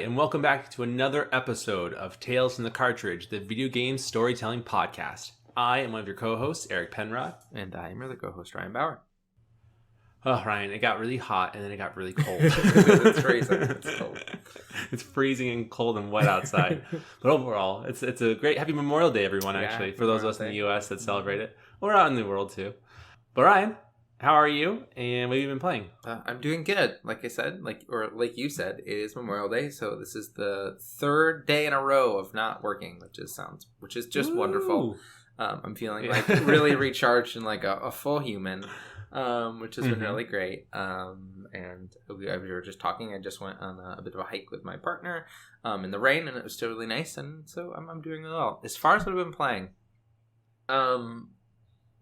and welcome back to another episode of Tales from the Cartridge, the video game storytelling podcast. I am one of your co-hosts, Eric Penrod. And I am your other co-host, Ryan Bauer. Oh, Ryan, it got really hot and then it got really cold. It's freezing. It's cold. It's freezing and cold and wet outside. But overall, it's a great happy Memorial Day, everyone, actually, for those of us in the U.S. that celebrate it. Or out in the world, too. But Ryan, how are you? And what have you been playing? I'm doing good. Like I said, like you said, it is Memorial Day, so this is the third day in a row of not working, which is just wonderful. I'm feeling like really recharged and like a full human, which has been really great. And we were just talking. I just went on a bit of a hike with my partner in the rain, and it was still really nice. And so I'm doing well. As far as what I've been playing,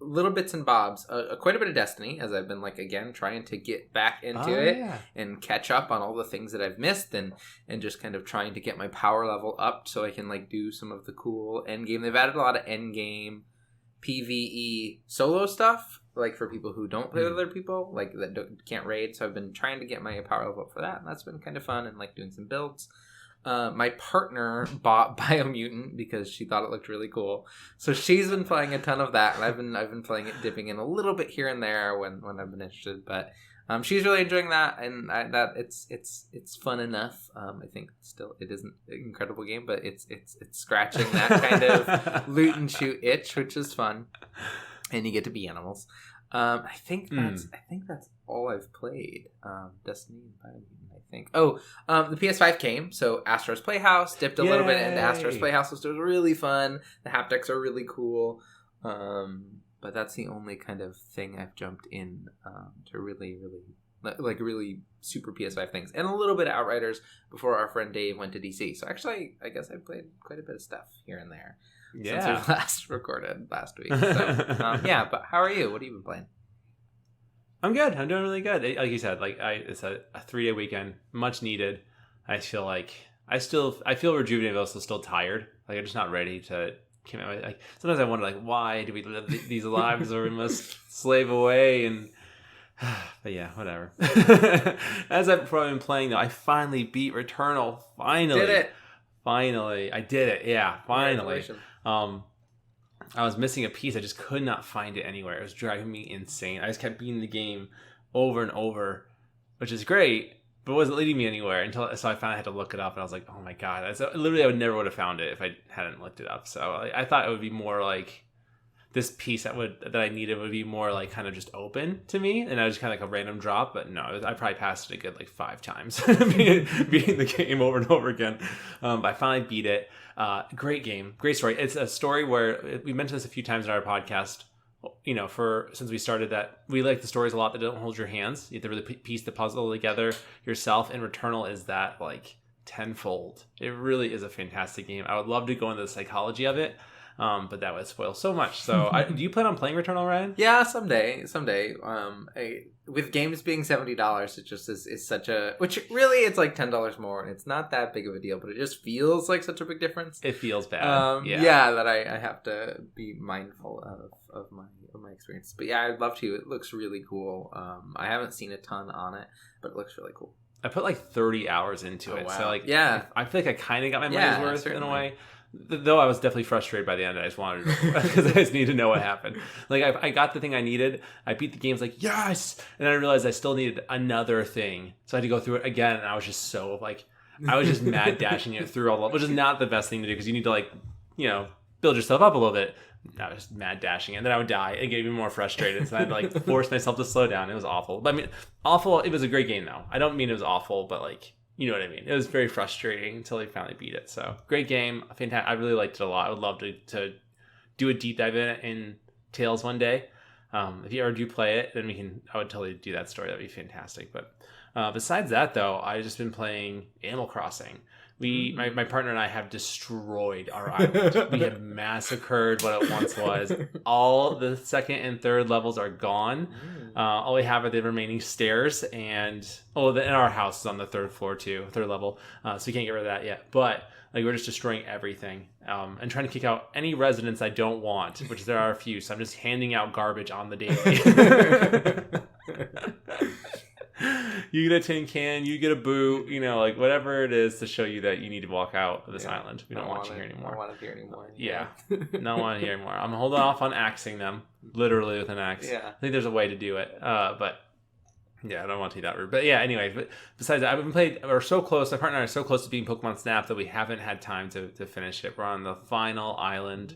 little bits and bobs, quite a bit of Destiny, as I've been again trying to get back into it and catch up on all the things that I've missed, and just kind of trying to get my power level up so I can do some of the cool end game. They've added a lot of end game PvE solo stuff, for people who don't play with other people, that can't raid. So I've been trying to get my power level up for that, and that's been kind of fun, and doing some builds. My partner bought Biomutant because she thought it looked really cool, so she's been playing a ton of that, and I've been playing it, dipping in a little bit here and there when I've been interested. But she's really enjoying that, and it's fun enough. I think still it isn't an incredible game, but it's scratching that kind of loot and shoot itch, which is fun, and you get to be animals. I think that's all I've played. Destiny and Biomutant. The PS5 came, so Astro's Playhouse, dipped a little bit into Astro's Playhouse, which was really fun. The haptics are really cool, but that's the only kind of thing I've jumped in to really super PS5 things, and a little bit of Outriders before our friend Dave went to DC. So actually, I guess I played quite a bit of stuff here and there since we last recorded last week. So, but how are you? What have you been playing? I'm good. I'm doing really good. Like you said, it's a 3-day weekend, much needed. I feel I feel rejuvenated, but also still tired. I'm just not ready to. Sometimes I wonder, why do we live these lives where we must slave away? And but yeah, whatever. As I've probably been playing, though, I finally beat Returnal. Finally, did it. Finally, I did it. Yeah, finally. I was missing a piece. I just could not find it anywhere. It was driving me insane. I just kept beating the game over and over, which is great, but it wasn't leading me anywhere so I finally had to look it up, and I was like, oh my god. Literally, I never would have found it if I hadn't looked it up. So I thought it would be more this piece that I needed would be more kind of just open to me, and I was kind of a random drop. But no, I probably passed it a good 5 times, beating the game over and over again. But I finally beat it. Great game, great story. It's a story where we mentioned this a few times in our podcast. Since we started that, we like the stories a lot that don't hold your hands. You have to really piece the puzzle together yourself. And Returnal is that tenfold. It really is a fantastic game. I would love to go into the psychology of it. But that would spoil so much. So, do you plan on playing Returnal, Ryan? Yeah, someday. With games being $70, it just is such a, which really it's $10 more, and it's not that big of a deal, but it just feels like such a big difference. It feels bad. That I have to be mindful of my experience. But yeah, I'd love to. It looks really cool. I haven't seen a ton on it, but it looks really cool. I put 30 hours into it. Wow. So I feel like I kind of got my money's worth certainly. In a way. Though I was definitely frustrated by the end. I just wanted to, because I just needed to know what happened. I got the thing I needed. I beat the game. Yes! And then I realized I still needed another thing. So I had to go through it again. And I was just so I was just mad dashing it through all, which is not the best thing to do, because you need to build yourself up a little bit. I was mad dashing it. And then I would die and get even more frustrated. So I had to force myself to slow down. It was awful. But awful. It was a great game though. I don't mean it was awful, but you know what I mean? It was very frustrating until I finally beat it. So, great game. Fantastic. I really liked it a lot. I would love to do a deep dive in it in Tales one day. If you ever do play it, then I would totally do that story. That would be fantastic. But besides that, though, I've just been playing Animal Crossing. My partner and I have destroyed our island. We have massacred what it once was. All the second and third levels are gone. All we have are the remaining stairs, and our house is on the third floor too, third level. So we can't get rid of that yet. But we're just destroying everything, and trying to kick out any residents I don't want, which there are a few. So I'm just handing out garbage on the daily. You get a tin can, you get a boot, like whatever it is to show you that you need to walk out of this island. We don't want you here anymore. I don't want to hear anymore. Yeah. Don't want to hear anymore. I'm holding off on axing them, literally with an axe. Yeah. I think there's a way to do it, but yeah, I don't want to take that route. But yeah, anyway, but besides that, we're so close, my partner and I are so close to being Pokemon Snap that we haven't had time to finish it. We're on the final island,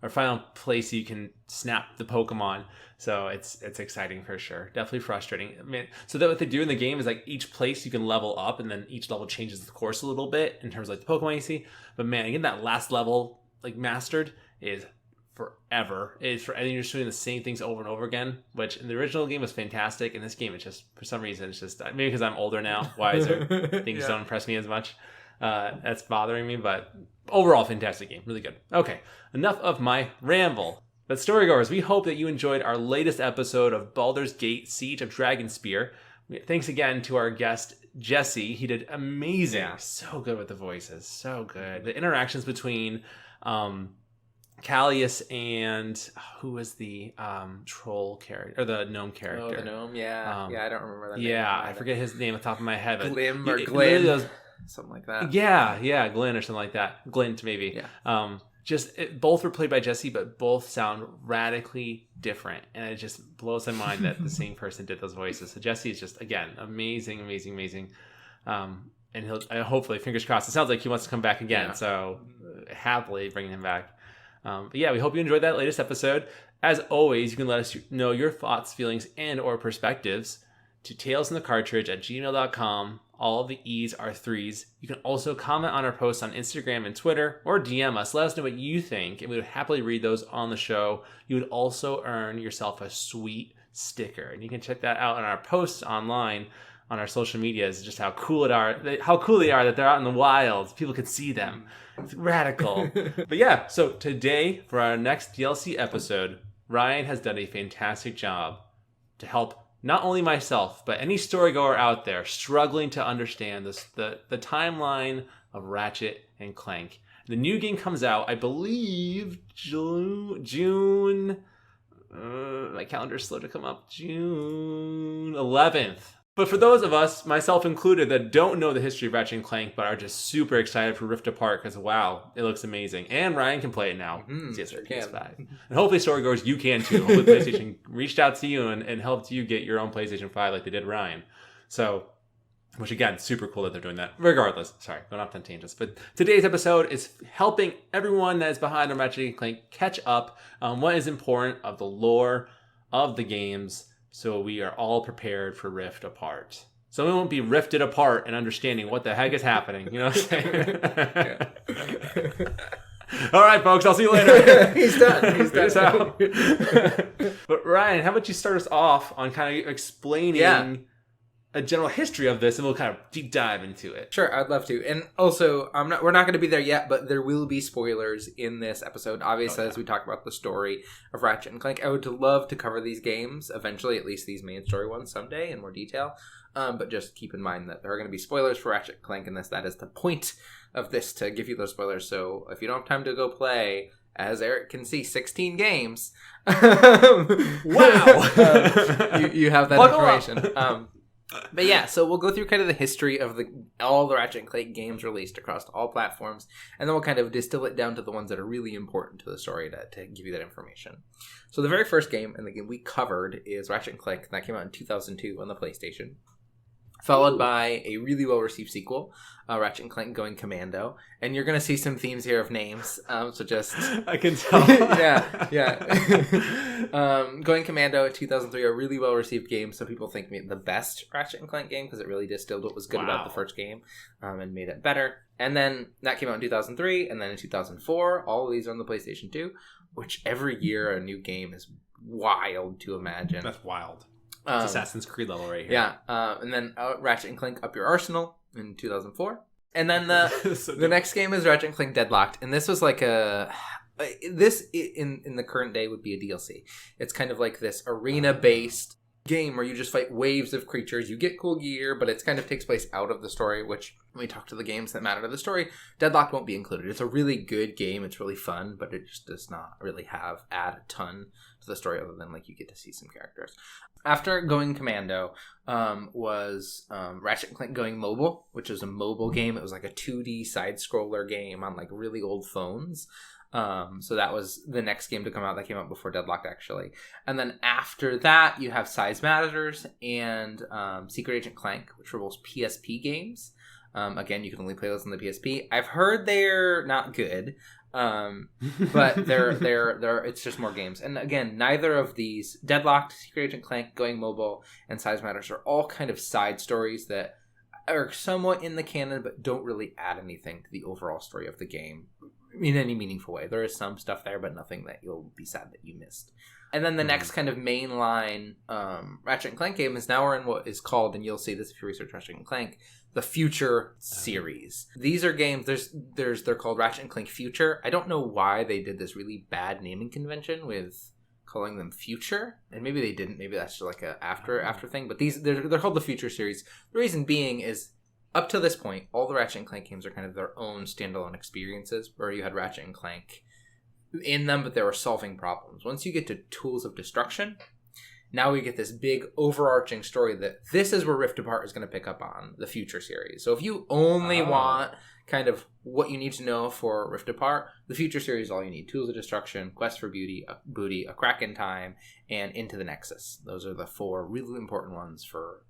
or final place you can snap the Pokemon. So it's exciting for sure. Definitely frustrating. I mean, so that what they do in the game is like each place you can level up, and then each level changes the course a little bit in terms of like the Pokemon you see. But man, getting that last level like mastered is forever. And you're just doing the same things over and over again, which in the original game was fantastic. In this game, it's just, for some reason, it's just, maybe because I'm older now, wiser, things don't impress me as much. That's bothering me, but overall, fantastic game. Really good. Okay, enough of my ramble. But storygoers, we hope that you enjoyed our latest episode of Baldur's Gate Siege of Dragonspear. Thanks again to our guest, Jesse. He did amazing. Yeah. So good with the voices. So good. The interactions between Callius and who was the troll character, or the gnome character? Oh, the gnome, yeah. I don't remember that name. Yeah, I forget his name off the top of my head. Glim or Glenn. Something like that. Yeah, Glenn or something like that. Glint, maybe. Yeah. Both were played by Jesse, but both sound radically different. And it just blows my mind that the same person did those voices. So Jesse is just, again, amazing. And he'll hopefully, fingers crossed, it sounds like he wants to come back again. Yeah. So happily bringing him back. But yeah, we hope you enjoyed that latest episode. As always, you can let us know your thoughts, feelings, and or perspectives to talesfromthecartridge@gmail.com. All of the E's are 3s. You can also comment on our posts on Instagram and Twitter, or DM us. Let us know what you think, and we would happily read those on the show. You would also earn yourself a sweet sticker, and you can check that out on our posts online on our social medias. Just how cool they are that they're out in the wild. People can see them. It's radical. But yeah, so today for our next DLC episode, Ryan has done a fantastic job to help not only myself, but any storygoer out there struggling to understand the timeline of Ratchet and Clank. The new game comes out, I believe, June. My calendar's slow to come up. June 11th. But for those of us, myself included, that don't know the history of Ratchet and Clank, but are just super excited for Rift Apart because, wow, it looks amazing. And Ryan can play it now. Sure PS5. And hopefully, storygoers, you can too. Hopefully, PlayStation reached out to you and helped you get your own PlayStation 5 like they did Ryan. So, which again, super cool that they're doing that. Regardless, sorry, going off on tangents. But today's episode is helping everyone that is behind on Ratchet and Clank catch up on what is important of the lore of the games, so we are all prepared for Rift Apart. So we won't be rifted apart and understanding what the heck is happening. You know what I'm saying? All right, folks. I'll see you later. He's done. Peace out. But Ryan, how about you start us off on kind of explaining a general history of this, and we'll kind of deep dive into it. Sure, I'd love to. And also, we're not going to be there yet, but there will be spoilers in this episode. Obviously, as we talk about the story of Ratchet and Clank, I would love to cover these games eventually, at least these main story ones someday in more detail. But just keep in mind that there are going to be spoilers for Ratchet and Clank in this. That is the point of this, to give you those spoilers. So if you don't have time to go play, as Eric can see, 16 games. Wow! You have that information. But yeah, so we'll go through kind of the history of all the Ratchet and Clank games released across all platforms, and then we'll kind of distill it down to the ones that are really important to the story to give you that information. So the very first game, and the game we covered, is Ratchet and Clank, and that came out in 2002 on the PlayStation. Followed by a really well-received sequel, Ratchet and Clank Going Commando. And you're going to see some themes here of names, so just... I can tell. yeah. Going Commando in 2003, a really well-received game. Some people think the best Ratchet and Clank game, because it really distilled what was good about the first game and made it better. And then that came out in 2003, and then in 2004, all of these are on the PlayStation 2, which every year a new game is wild to imagine. That's wild. It's Assassin's Creed level right here. Yeah, and then Ratchet and Clank Up Your Arsenal in 2004. And then the next game is Ratchet and Clank Deadlocked. And this was like in the current day would be a DLC. It's kind of like this arena-based game where you just fight waves of creatures. You get cool gear, but it kind of takes place out of the story, which when we talk to the games that matter to the story, Deadlocked won't be included. It's a really good game. It's really fun, but it just does not really add a ton to the story other than like you get to see some characters. After Going Commando was Ratchet and Clank Going Mobile, which was a mobile game. It was like a 2D side-scroller game on like really old phones. So that was the next game to come out. That came out before Deadlocked, actually. And then after that, you have Size Matters and Secret Agent Clank, which were both PSP games. Again, you can only play those on the PSP. I've heard they're not good, but they're it's just more games. And again, neither of these, Deadlocked, Secret Agent Clank, Going Mobile, and Size Matters, are all kind of side stories that are somewhat in the canon, but don't really add anything to the overall story of the game in any meaningful way. There is some stuff there, but nothing that you'll be sad that you missed. And then the next kind of mainline Ratchet and Clank game is now we're in what is called, and you'll see this if you research Ratchet and Clank, the Future series. These are games, they're called Ratchet and Clank Future. I don't know why they did this really bad naming convention with calling them Future, and maybe they didn't. Maybe that's just like a after thing. But they're called the Future series. The reason being is, up to this point, all the Ratchet and Clank games are kind of their own standalone experiences, where you had Ratchet and Clank in them, but they were solving problems. Once you get to Tools of Destruction, now we get this big overarching story that this is where Rift Apart is going to pick up on, the Future series. So if you only want kind of what you need to know for Rift Apart, the Future series is all you need. Tools of Destruction, Quest for Booty, A Crack in Time, and Into the Nexus. Those are the 4 really important ones for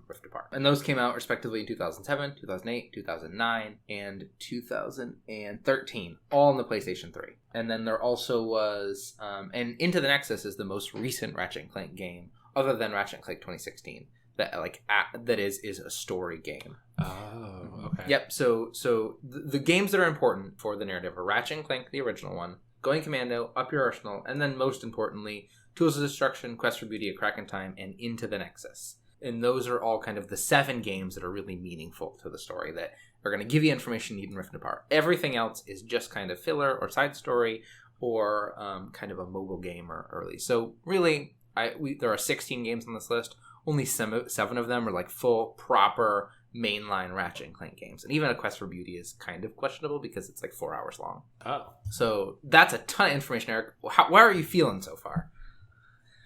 Rift Apart. And those came out respectively in 2007, 2008, 2009, and 2013, all on the PlayStation 3. And then there also was, and Into the Nexus is the most recent Ratchet and Clank game, other than Ratchet and Clank 2016, that is a story game. Oh, okay. Yep. So the games that are important for the narrative are Ratchet and Clank, the original one, Going Commando, Up Your Arsenal, and then most importantly, Tools of Destruction, Quest for Beauty, A Crack in Time, and Into the Nexus. And those are all kind of the 7 games that are really meaningful to the story, that are going to give you information you need in Rift Apart. Everything else is just kind of filler or side story or kind of a mobile game or early. So really, there are 16 games on this list. Only 7 of them are like full, proper, mainline Ratchet and Clank games. And even A Quest for Beauty is kind of questionable because it's like 4 hours long. Oh. So that's a ton of information, Eric. Why are you feeling so far?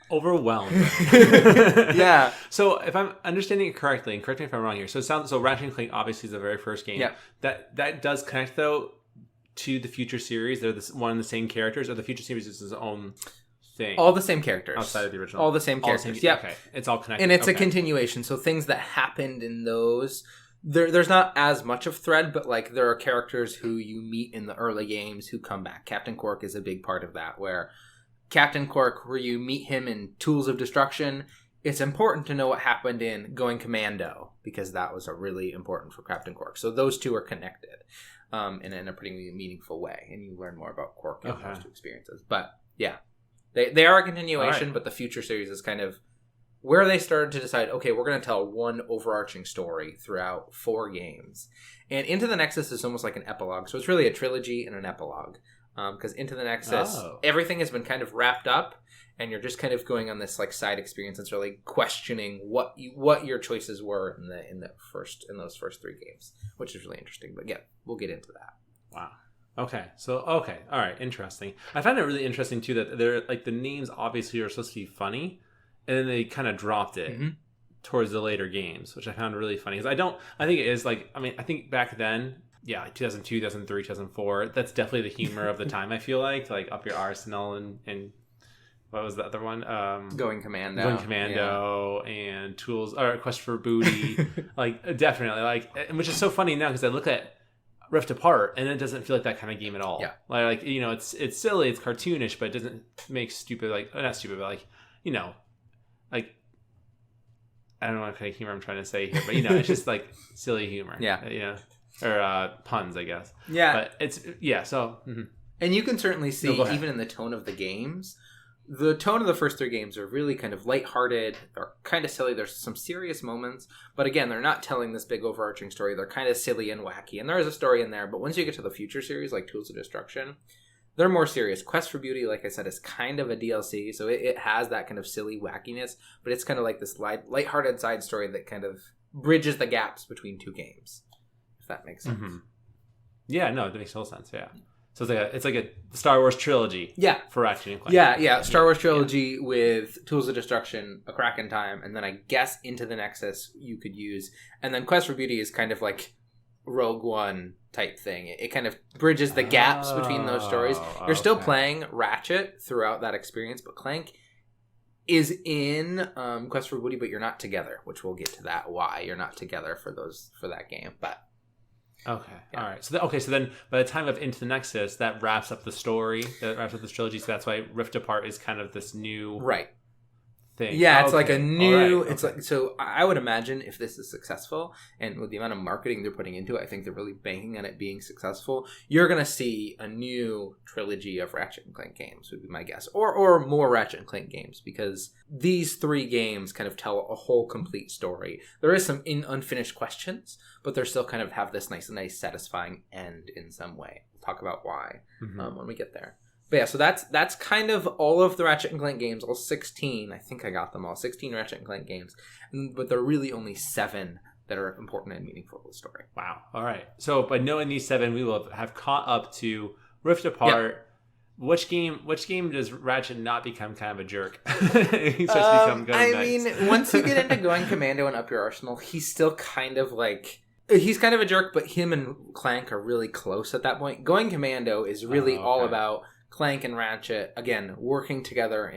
Overwhelmed. Yeah. So if I'm understanding it correctly, and correct me if I'm wrong here, so Ratchet and Clank obviously is the very first game. Yeah. That does connect though to the Future series. They're one of the same characters, or the Future series is its own thing. All the same characters outside of the original. All the same characters. Yeah. Okay. It's all connected. And it's a continuation. So things that happened in those, there's not as much of thread, but like there are characters who you meet in the early games who come back. Captain Quark is a big part of that, where Captain Quark, where you meet him in Tools of Destruction, it's important to know what happened in Going Commando, because that was a really important for Captain Quark. So those two are connected in a pretty meaningful way, and you learn more about Quark in those two experiences. But yeah, they are a continuation, but the Future series is kind of where they started to decide, okay, we're going to tell one overarching story throughout 4 games. And Into the Nexus is almost like an epilogue. So it's really a trilogy and an epilogue. Because Into the Nexus, everything has been kind of wrapped up, and you're just kind of going on this like side experience that's really questioning what your choices were in those first 3 games, which is really interesting. But yeah, we'll get into that. Wow. Okay. So all right, interesting. I find it really interesting too that they're like the names obviously are supposed to be funny, and then they kind of dropped it towards the later games, which I found really funny. Because I think it is like, I mean, I think back then. Yeah, like 2002, 2003, 2004. That's definitely the humor of the time, I feel like Up Your Arsenal and what was the other one? Going Commando and Tools, or Quest for Booty. Like, definitely. Like, which is so funny now because I look at Rift Apart and it doesn't feel like that kind of game at all. Yeah. Like you know, it's silly, it's cartoonish, but it doesn't make stupid, like, not stupid, but like, you know, like, I don't know what kind of humor I'm trying to say here, but you know, it's just like silly humor. Yeah. You know? Or puns, I guess. Yeah. But it's, yeah, so. Mm-hmm. And you can certainly see, even in the tone of the games, the tone of the first 3 games are really kind of lighthearted. They're kind of silly. There's some serious moments. But again, they're not telling this big overarching story. They're kind of silly and wacky. And there is a story in there. But once you get to the Future series, like Tools of Destruction, they're more serious. Quest for Beauty, like I said, is kind of a DLC, so it has that kind of silly wackiness, but it's kind of like this lighthearted side story that kind of bridges the gaps between two games, if that makes sense. Mm-hmm. Yeah, no, that makes total sense. Yeah, so it's like a Star Wars trilogy. Yeah, for Ratchet and Clank. Yeah, Star Wars trilogy with Tools of Destruction, A Crack in Time, and then I guess Into the Nexus you could use, and then Quest for Beauty is kind of like Rogue One type thing. It kind of bridges the gaps between those stories. You're still playing Ratchet throughout that experience, but Clank is in Quest for Beauty, but you're not together, which we'll get to that why you're not together for that game. But okay, yeah. All right. So then by the time of Into the Nexus, that wraps up the story. That wraps up this trilogy. So that's why Rift Apart is kind of this new thing. Yeah, it's like a new. It's like, so I would imagine if this is successful, and with the amount of marketing they're putting into it, I think they're really banking on it being successful. You're gonna see a new trilogy of Ratchet and Clank games, would be my guess, or more Ratchet and Clank games, because these 3 games kind of tell a whole complete story. There is some unfinished questions, but they still kind of have this nice satisfying end in some way. We'll talk about why when we get there. But yeah, so that's kind of all of the Ratchet and Clank games, all 16. I think I got them all, 16 Ratchet and Clank games, but there are really only 7 that are important and meaningful to the story. Wow. All right. So by knowing these 7, we will have caught up to Rift Apart. Yep. Which game does Ratchet not become kind of a jerk? He starts to become going nice. Once you get into going commando and up your arsenal, he's still kind of like... He's kind of a jerk, but him and Clank are really close at that point. Going commando is really all about Clank and Ratchet, again, working together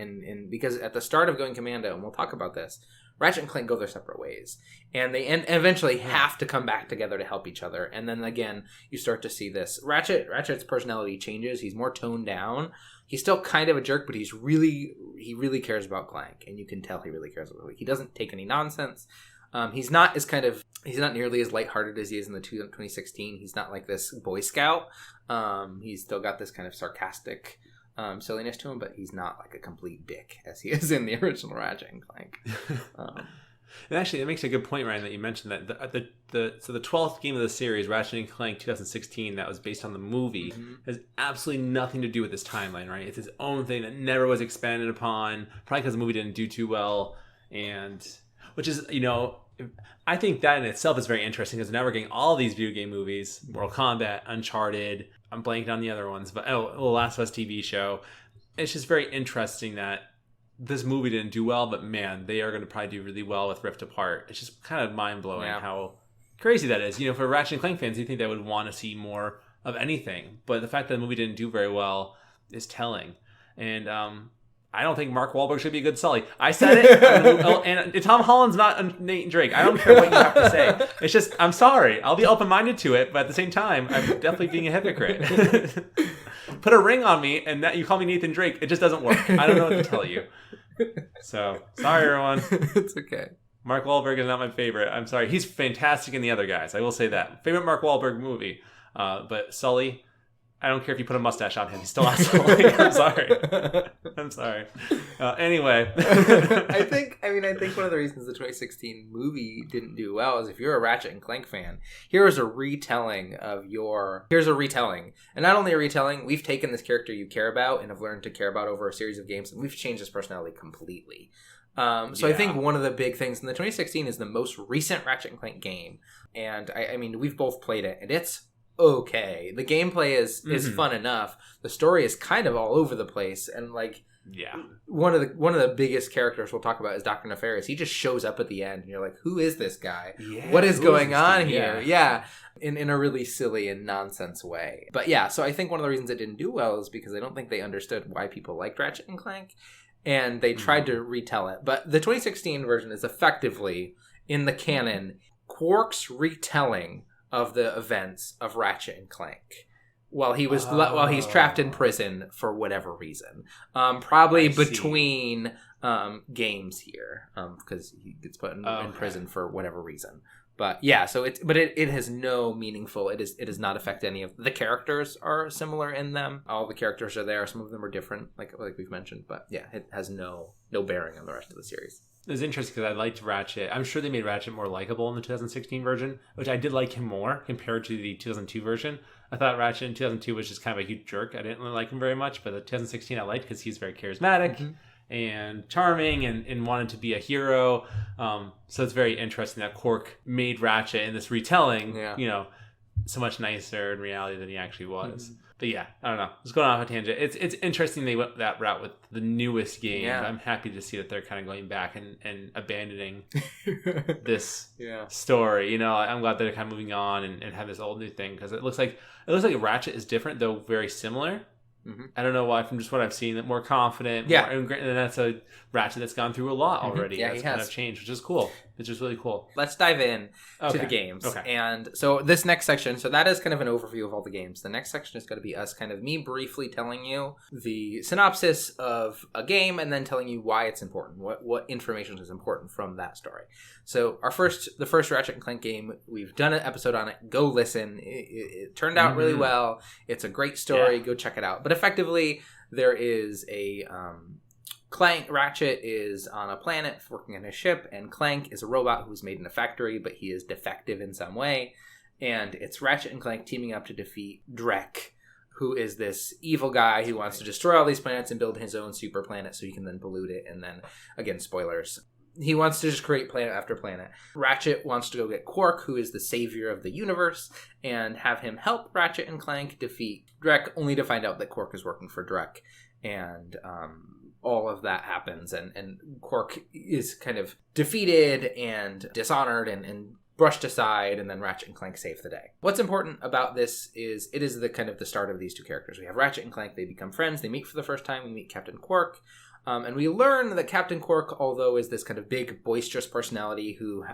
because at the start of Going Commando, and we'll talk about this, Ratchet and Clank go their separate ways. And they eventually have to come back together to help each other. And then again, you start to see this. Ratchet's personality changes. He's more toned down. He's still kind of a jerk, but he really cares about Clank. And you can tell he really cares about Clank. He doesn't take any nonsense. He's not nearly as lighthearted as he is in the 2016. He's not like this Boy Scout. He's still got this kind of sarcastic silliness to him, but he's not like a complete dick as he is in the original Ratchet and Clank. And actually, it makes a good point, Ryan, that you mentioned that the 12th game of the series, Ratchet and Clank 2016, that was based on the movie, has absolutely nothing to do with this timeline, right? It's its own thing that never was expanded upon, probably because the movie didn't do too well, and which is, I think that in itself is very interesting, because now we're getting all these video game movies, Mortal Kombat, Uncharted, I'm blanking on the other ones, but The Last of Us TV show. It's just very interesting that this movie didn't do well, but man, they are going to probably do really well with Rift Apart. It's just kind of mind-blowing how crazy that is. For Ratchet and Clank fans, you think they would want to see more of anything, but the fact that the movie didn't do very well is telling. And I don't think Mark Wahlberg should be a good Sully. I said it, and Tom Holland's not Nathan Drake. I don't care what you have to say. It's just, I'm sorry. I'll be open-minded to it, but at the same time, I'm definitely being a hypocrite. Put a ring on me, and that you call me Nathan Drake, it just doesn't work. I don't know what to tell you. So, sorry, everyone. It's okay. Mark Wahlberg is not my favorite. I'm sorry. He's fantastic in the other guys. I will say that. Favorite Mark Wahlberg movie. But Sully, I don't care if you put a mustache on him. He's still not Sully. I'm sorry. Anyway. I think one of the reasons the 2016 movie didn't do well is if you're a Ratchet and Clank fan, here's a retelling. And not only a retelling, we've taken this character you care about and have learned to care about over a series of games, and we've changed his personality completely. I think one of the big things in the 2016 is the most recent Ratchet and Clank game. And I mean, we've both played it, and it's okay. The gameplay is fun enough. The story is kind of all over the place, and one of the biggest characters we'll talk about is Dr. Nefarious. He just shows up at the end, and you're like, who is this guy? What is going on here? In a really silly and nonsense way. But so I think one of the reasons it didn't do well is because I don't think they understood why people liked Ratchet and Clank, and they tried to retell it. But the 2016 version is effectively, in the canon, Quark's retelling of the events of Ratchet and Clank while he's trapped in prison for whatever reason, probably between games here, because he gets put in prison for whatever reason. But it has no meaningful. It does not affect any of the characters. Are similar in them. All the characters are there. Some of them are different, like we've mentioned. But it has no bearing on the rest of the series. It was interesting because I liked Ratchet. I'm sure they made Ratchet more likable in the 2016 version, which I did like him more compared to the 2002 version. I thought Ratchet in 2002 was just kind of a huge jerk. I didn't really like him very much, but the 2016 I liked because he's very charismatic and charming and wanted to be a hero. So it's very interesting that Quark made Ratchet in this retelling, so much nicer in reality than he actually was. But yeah, I don't know. It's going off a tangent. It's interesting they went that route with the newest game. Yeah. I'm happy to see that they're kind of going back and abandoning this story. I'm glad they're kind of moving on and have this old new thing because it looks like Ratchet is different, though very similar. I don't know why, from just what I've seen, that more confident. Yeah, and that's a Ratchet that's gone through a lot already. Yeah, that's kind of changed, which is cool. It's just really cool. Let's dive in to the games. Okay. And so this next section, so that is kind of an overview of all the games. The next section is going to be us kind of me briefly telling you the synopsis of a game and then telling you why it's important, what information is important from that story. So the first Ratchet and Clank game, we've done an episode on it. Go listen. It turned out really well. It's a great story. Yeah. Go check it out. But effectively, there is a... Ratchet is on a planet working on a ship, and Clank is a robot who's made in a factory, but he is defective in some way. And it's Ratchet and Clank teaming up to defeat Drek, who is this evil guy who wants to destroy all these planets and build his own super planet so he can then pollute it. And then, again, spoilers. He wants to just create planet after planet. Ratchet wants to go get Quark, who is the savior of the universe, and have him help Ratchet and Clank defeat Drek, only to find out that Quark is working for Drek. And, all of that happens, and Quark is kind of defeated and dishonored and brushed aside, and then Ratchet and Clank save the day. What's important about this is it is the kind of the start of these two characters. We have Ratchet and Clank, they become friends, they meet for the first time, we meet Captain Quark, and we learn that Captain Quark, although is this kind of big, boisterous personality who,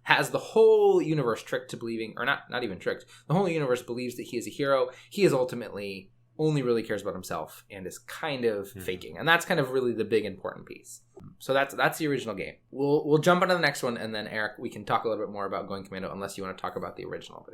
has the whole universe tricked to believing, or not even tricked, the whole universe believes that he is a hero, he is ultimately... only really cares about himself and is kind of faking. And that's kind of really the big important piece. So that's the original game. We'll jump onto the next one, and then Eric, we can talk a little bit more about Going Commando, unless you want to talk about the original.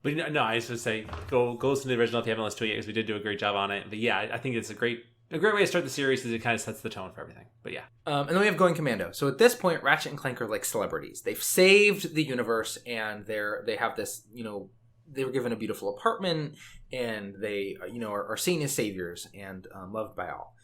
But no, I just would say go listen to the original if you haven't listened to it yet, because we did do a great job on it. But yeah, I think it's a great way to start the series because it kind of sets the tone for everything. But yeah. And then we have Going Commando. So at this point, Ratchet and Clank are like celebrities. They've saved the universe, and they have this, they were given a beautiful apartment, and they, are seen as saviors and loved by all.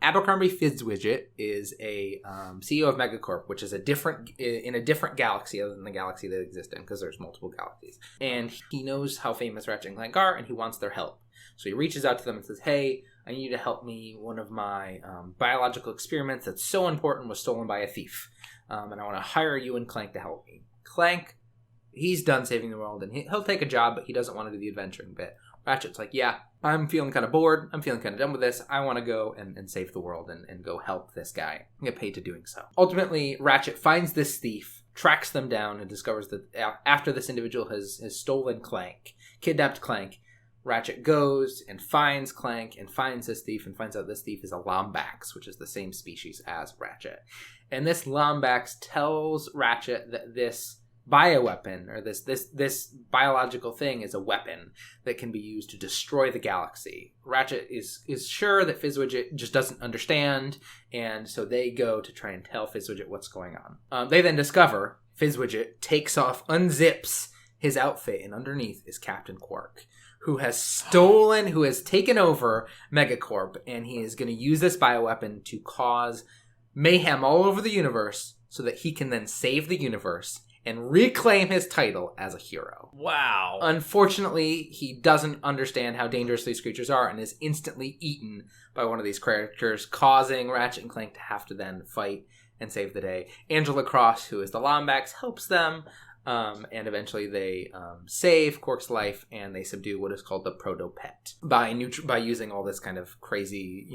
Abercrombie Fitzwidget is a CEO of Megacorp, which is in a different galaxy other than the galaxy they exist in, because there's multiple galaxies. And he knows how famous Ratchet and Clank are, and he wants their help. So he reaches out to them and says, "Hey, I need you to help me. One of my biological experiments that's so important was stolen by a thief, and I want to hire you and Clank to help me." Clank, he's done saving the world, and he'll take a job, but he doesn't want to do the adventuring bit. Ratchet's like, "Yeah, I'm feeling kind of bored. I'm feeling kind of done with this. I want to go and save the world and go help this guy and get paid to doing so." Ultimately, Ratchet finds this thief, tracks them down, and discovers that after this individual has stolen Clank, kidnapped Clank, Ratchet goes and finds Clank and finds this thief and finds out this thief is a Lombax, which is the same species as Ratchet. And this Lombax tells Ratchet that this bioweapon, or this biological thing, is a weapon that can be used to destroy the galaxy. Ratchet is sure that Fizzwidget just doesn't understand, and so they go to try and tell Fizzwidget what's going on. They then discover Fizzwidget takes off, unzips his outfit, and underneath is Captain Quark, who has taken over Megacorp, and he is going to use this bioweapon to cause mayhem all over the universe so that he can then save the universe and reclaim his title as a hero. Wow. Unfortunately, he doesn't understand how dangerous these creatures are and is instantly eaten by one of these characters, causing Ratchet and Clank to have to then fight and save the day. Angela Cross, who is the Lombax, helps them, and eventually they save Quark's life, and they subdue what is called the Proto-Pet by using all this kind of crazy,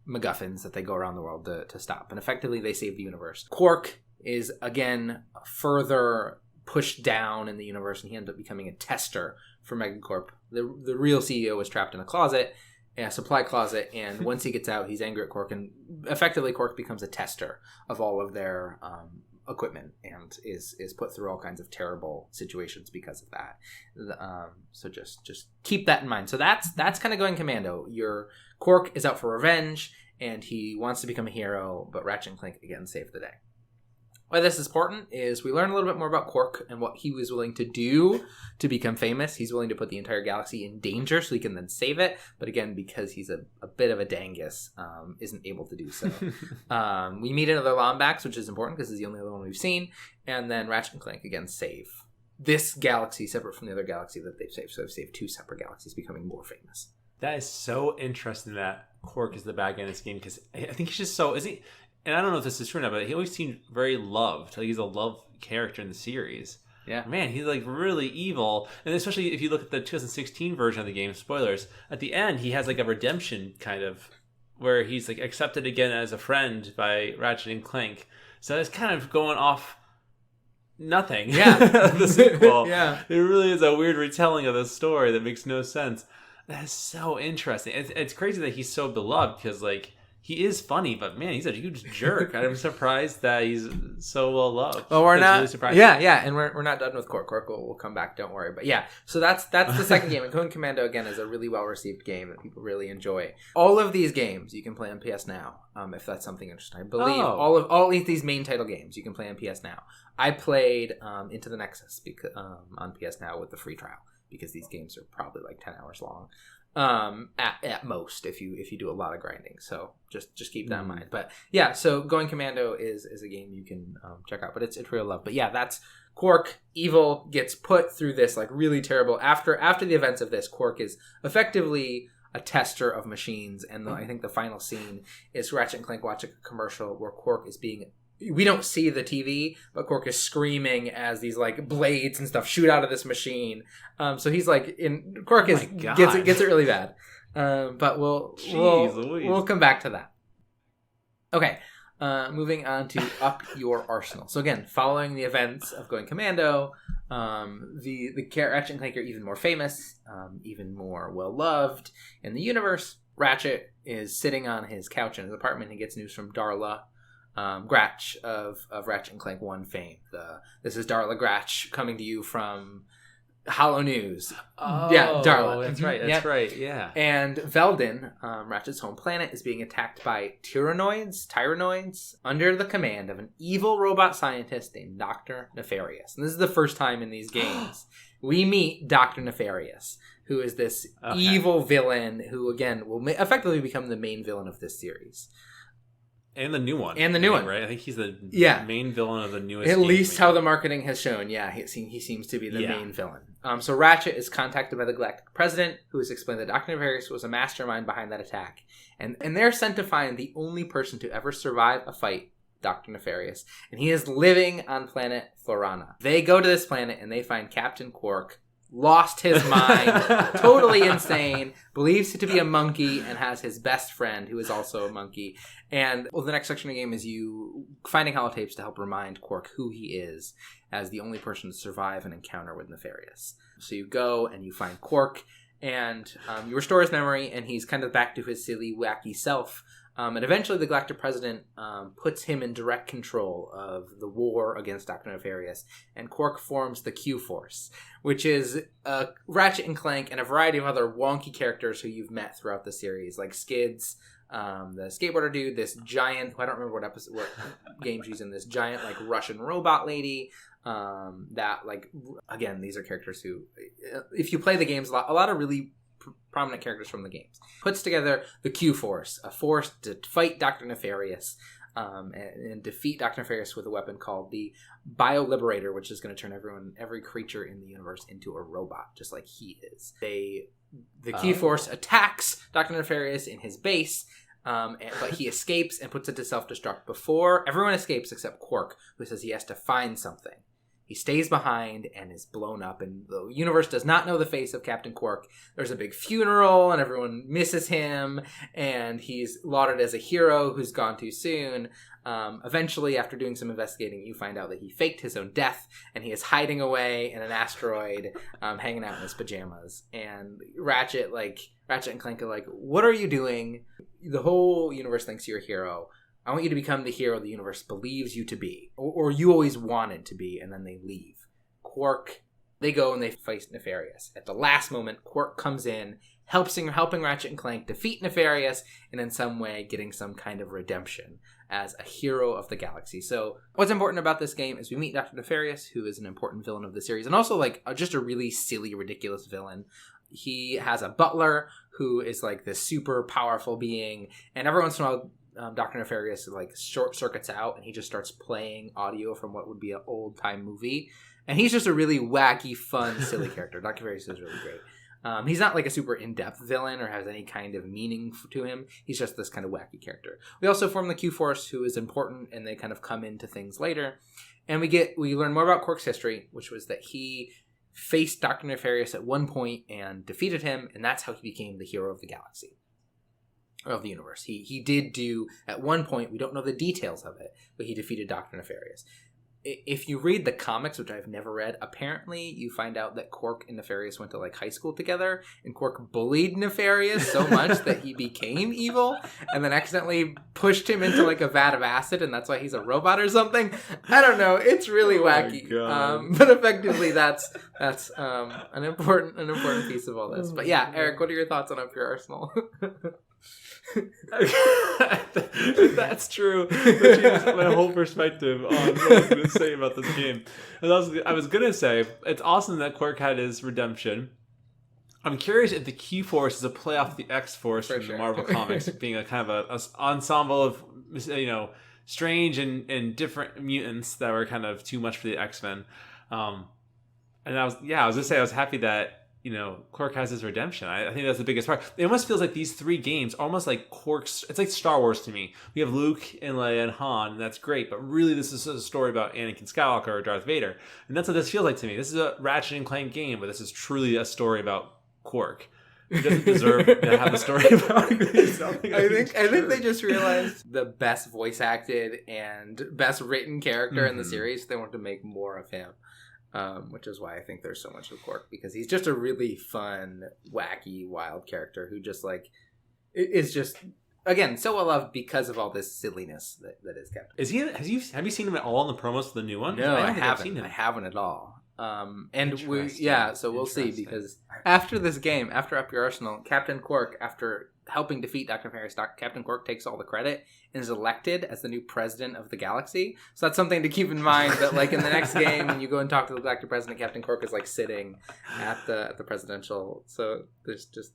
MacGuffins that they go around the world to stop. And effectively, they save the universe. Quark is, again, further pushed down in the universe, and he ends up becoming a tester for Megacorp. The real CEO was trapped in a supply closet, and once he gets out, he's angry at Quark, and effectively Quark becomes a tester of all of their equipment and is put through all kinds of terrible situations because of that. So just keep that in mind. So that's kind of Going Commando. Your Quark is out for revenge, and he wants to become a hero, but Ratchet and Clank again save the day. Why this is important is we learn a little bit more about Quark and what he was willing to do to become famous. He's willing to put the entire galaxy in danger so he can then save it. But again, because he's a bit of a dangus, isn't able to do so. We meet another Lombax, which is important because it's the only other one we've seen. And then Ratchet and Clank again save this galaxy separate from the other galaxy that they've saved. So they've saved 2 separate galaxies, becoming more famous. That is so interesting that Quark is the bad guy in this game, because I think he's just so... Is he? And I don't know if this is true or not, but he always seemed very loved. Like, he's a loved character in the series. Yeah. Man, he's like really evil. And especially if you look at the 2016 version of the game, spoilers, at the end he has like a redemption kind of, where he's like accepted again as a friend by Ratchet and Clank. So it's kind of going off nothing. Yeah. The sequel. Yeah. It really is a weird retelling of the story that makes no sense. That is so interesting. It's crazy that he's so beloved, because like, he is funny, but man, he's a huge jerk. I'm surprised that he's so well loved. Well, we're That's not. Really surprising. Yeah, and we're not done with Quark. Quark will come back. Don't worry. But yeah, so that's the second game. And Going Commando again is a really well received game that people really enjoy. All of these games you can play on PS Now, if that's something interesting. I believe all these main title games you can play on PS Now. I played Into the Nexus on PS Now with the free trial, because these games are probably like 10 hours long. At most, if you do a lot of grinding, so just keep that in mind. But yeah, so Going Commando is a game you can check out, but it's real love. But yeah, that's Quark. Evil gets put through this like really terrible after the events of this. Quark is effectively a tester of machines, and I think the final scene is Ratchet and Clank watching a commercial where Quark is being... We don't see the TV, but Quark is screaming as these like blades and stuff shoot out of this machine. So he's like Quark gets it really bad. But we'll come back to that. Okay, moving on to Up Your Arsenal. So again, following the events of Going Commando, the Ratchet and Clank are even more famous, even more well loved in the universe. Ratchet is sitting on his couch in his apartment and gets news from Darla Gratch of Ratchet and Clank 1 fame. This is Darla Gratch coming to you from Hollow News. Oh, yeah, Darla. That's right. That's right. Yeah. And Veldin, Ratchet's home planet, is being attacked by Tyrannoids, under the command of an evil robot scientist named Dr. Nefarious. And this is the first time in these games we meet Dr. Nefarious, who is this evil villain who, again, will effectively become the main villain of this series. And the new one. Right? I think he's the main villain of the newest At least how the marketing has shown. Yeah, he seems to be the main villain. So Ratchet is contacted by the Galactic President, who has explained that Dr. Nefarious was a mastermind behind that attack. And they're sent to find the only person to ever survive a fight, Dr. Nefarious. And he is living on planet Florana. They go to this planet and they find Captain Quark, lost his mind, totally insane, believes it to be a monkey, and has his best friend who is also a monkey. And the next section of the game is you finding holotapes to help remind Quark who he is as the only person to survive an encounter with Nefarious. So you go and you find Quark, and you restore his memory, and he's kind of back to his silly, wacky self. And eventually the Galactic President puts him in direct control of the war against Dr. Nefarious, and Quark forms the Q-Force, which is Ratchet and Clank and a variety of other wonky characters who you've met throughout the series, like Skids, the skateboarder dude, this giant, I don't remember what game she's in, this giant like Russian robot lady, that like, again, these are characters who, if you play the games, a lot of really prominent characters from the games. Puts together the Q-Force, a force to fight Dr. Nefarious and defeat Dr. Nefarious with a weapon called the Bio-Liberator, which is going to turn every creature in the universe into a robot, just like he is. The Q-Force attacks Dr. Nefarious in his base, but he escapes and puts it to self-destruct before everyone escapes except Quark, who says he has to find something. He stays behind and is blown up, and the universe does not know the face of Captain Quark. There's a big funeral, and everyone misses him, and he's lauded as a hero who's gone too soon. Eventually, after doing some investigating, you find out that he faked his own death, and he is hiding away in an asteroid, hanging out in his pajamas. And Ratchet and Clank are like, what are you doing? The whole universe thinks you're a hero. I want you to become the hero the universe believes you to be, or you always wanted to be, and then they leave. Quark, they go and they fight Nefarious. At the last moment, Quark comes in, helping Ratchet and Clank defeat Nefarious, and in some way getting some kind of redemption as a hero of the galaxy. So what's important about this game is we meet Dr. Nefarious, who is an important villain of the series, and also like just a really silly, ridiculous villain. He has a butler who is like this super powerful being, and every once in a while Dr. Nefarious like short circuits out and he just starts playing audio from what would be an old time movie. And he's just a really wacky, fun, silly character. Dr. Nefarious is really great. He's not like a super in-depth villain or has any kind of meaning to him. He's just this kind of wacky character. We also form the Q-Force, who is important, and they kind of come into things later. And we learn more about Quark's history, which was that he faced Dr. Nefarious at one point and defeated him, and that's how he became the hero of the galaxy. Or of the universe. He did do, at one point, we don't know the details of it, but he defeated Dr. Nefarious. If you read the comics, which I've never read, apparently you find out that Quark and Nefarious went to like high school together, and Quark bullied Nefarious so much that he became evil, and then accidentally pushed him into like a vat of acid, and that's why he's a robot or something. I don't know. It's really wacky. But effectively, that's an important piece of all this. But yeah, Eric, what are your thoughts on Up Your Arsenal? That's true. That changes my whole perspective on what I was going to say about this game. And I was going to say, it's awesome that Quark had his redemption. I'm curious if the Q-Force is a play off the X-Force from the Marvel Comics, being a kind of a ensemble of, strange and different mutants that were kind of too much for the X-Men. And I was going to say, I was happy that Quark has his redemption. I think that's the biggest part. It almost feels like these three games are almost like Quark's. It's like Star Wars to me. We have Luke and Leia and Han, and that's great. But really, this is a story about Anakin Skywalker or Darth Vader, and that's what this feels like to me. This is a Ratchet and Clank game, but this is truly a story about Quark. He doesn't deserve to have a story about him. I think they just realized the best voice acted and best written character in the series. They want to make more of him. Which is why I think there's so much of Quark, because he's just a really fun, wacky, wild character who just like is just, again, so well loved because of all this silliness that is kept. Is he? Have you seen him at all in the promos for the new one? No, I haven't. I haven't at all. And we'll see, because after this game, after Up Your Arsenal, Captain Quark, after helping defeat Dr. Nefarious, Captain Quark takes all the credit and is elected as the new president of the galaxy. So that's something to keep in mind, that like in the next game, when you go and talk to the Dr. President, Captain Quark is like sitting at the presidential. So there's just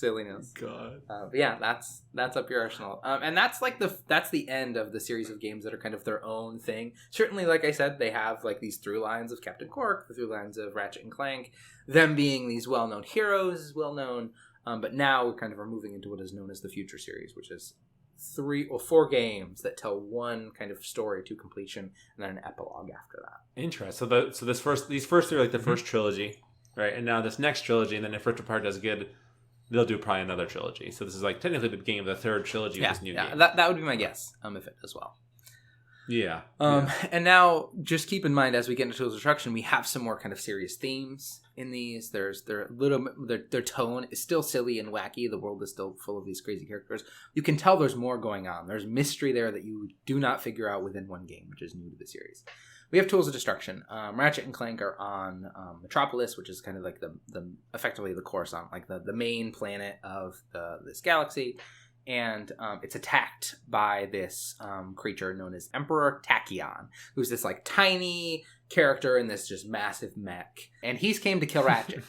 silliness. God. But yeah, that's Up Your Arsenal. And that's like that's the end of the series of games that are kind of their own thing. Certainly, like I said, they have like these through lines of Captain Quark, the through lines of Ratchet and Clank, them being these well-known heroes is well-known. But now we kind of are moving into what is known as the Future Series, which is 3 or 4 games that tell one kind of story to completion, and then an epilogue after that. Interesting. So these first 3 are like the first trilogy, right? And now this next trilogy, and then if Richard Park does good, they'll do probably another trilogy. So this is like technically the beginning of the third trilogy of this new game. That would be my guess, if it does well. Yeah. And now, just keep in mind, as we get into Tools of Destruction, we have some more kind of serious themes in these. Their tone is still silly and wacky. The world is still full of these crazy characters. You can tell there's more going on. There's mystery there that you do not figure out within one game, which is new to the series. We have Tools of Destruction. Ratchet and Clank are on Metropolis, which is kind of like the effectively the Coruscant, like the main planet of this galaxy. And it's attacked by this creature known as Emperor Tachyon, who's this like tiny character in this just massive mech. And he's came to kill Ratchet.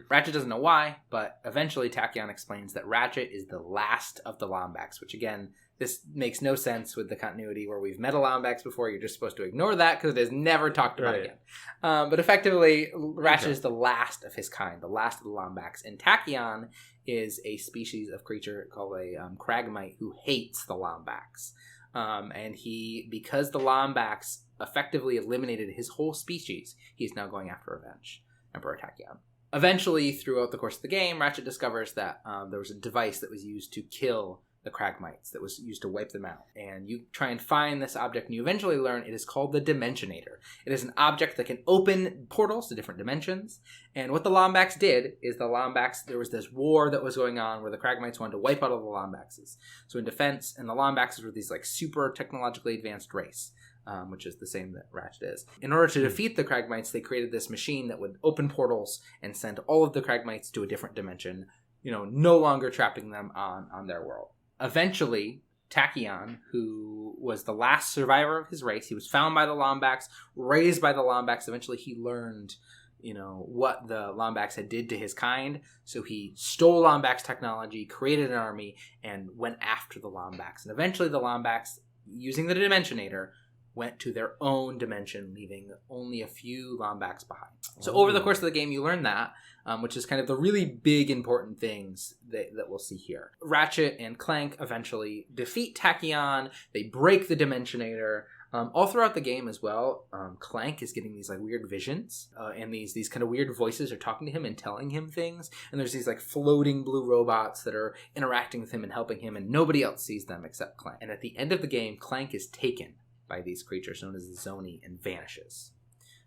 Ratchet doesn't know why, but eventually Tachyon explains that Ratchet is the last of the Lombax, which again, this makes no sense with the continuity where we've met a Lombax before. You're just supposed to ignore that because it is never talked about again. But effectively, Ratchet is the last of his kind, the last of the Lombax. And Tachyon is a species of creature called a Cragmite who hates the Lombax. And because the Lombax effectively eliminated his whole species, he's now going after revenge, Emperor Tachyon. Eventually, throughout the course of the game, Ratchet discovers that there was a device that was used to kill the Cragmites, that was used to wipe them out. And you try and find this object, and you eventually learn it is called the Dimensionator. It is an object that can open portals to different dimensions. And what the Lombax did is there was this war that was going on where the Cragmites wanted to wipe out all the Lombaxes. So in defense, and the Lombaxes were these like super technologically advanced race. Which is the same that Ratchet is. In order to defeat the Cragmites, they created this machine that would open portals and send all of the Cragmites to a different dimension, no longer trapping them on their world. Eventually, Tachyon, who was the last survivor of his race, he was found by the Lombax, raised by the Lombax. Eventually, he learned, what the Lombax had did to his kind. So he stole Lombax technology, created an army, and went after the Lombax. And eventually, the Lombax, using the Dimensionator, went to their own dimension, leaving only a few Lombax behind. So over the course of the game, you learn that, which is kind of the really big, important things that we'll see here. Ratchet and Clank eventually defeat Tachyon. They break the Dimensionator. All throughout the game as well, Clank is getting these like weird visions, and these kind of weird voices are talking to him and telling him things. And there's these like floating blue robots that are interacting with him and helping him, and nobody else sees them except Clank. And at the end of the game, Clank is taken by these creatures known as the Zoni and vanishes.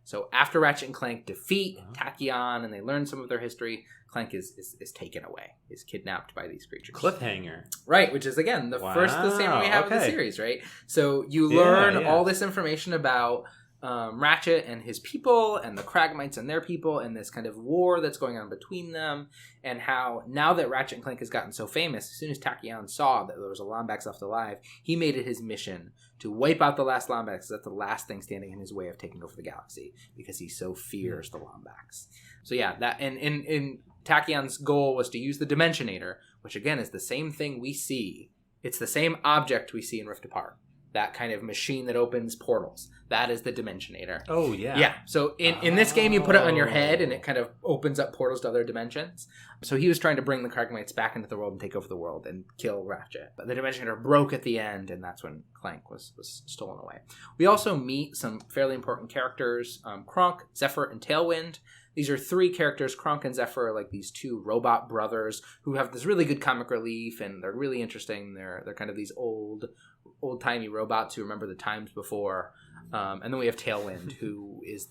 So after Ratchet and Clank defeat Tachyon and they learn some of their history, Clank is taken away. He's kidnapped by these creatures. Cliffhanger. Right, which is, again, the same we have in the series, right? So you learn all this information about Ratchet and his people and the Kragmites and their people and this kind of war that's going on between them, and how now that Ratchet and Clank has gotten so famous, as soon as Tachyon saw that there was a Lombax left alive, he made it his mission to wipe out the last Lombax. That's the last thing standing in his way of taking over the galaxy, because he so fears the Lombax. So yeah, that and Tachyon's goal was to use the Dimensionator, which again is the same thing we see. It's the same object we see in Rift Apart. That kind of machine that opens portals. That is the Dimensionator. Oh, yeah. Yeah. So in this game, you put it on your head, and it kind of opens up portals to other dimensions. So he was trying to bring the Kragmites back into the world and take over the world and kill Ratchet. But the Dimensionator broke at the end, and that's when Clank was stolen away. We also meet some fairly important characters. Kronk, Zephyr, and Tailwind. These are three characters. Kronk and Zephyr are like these two robot brothers who have this really good comic relief, and they're really interesting. They're kind of these old-timey robots who remember the times before. And then we have Tailwind, who is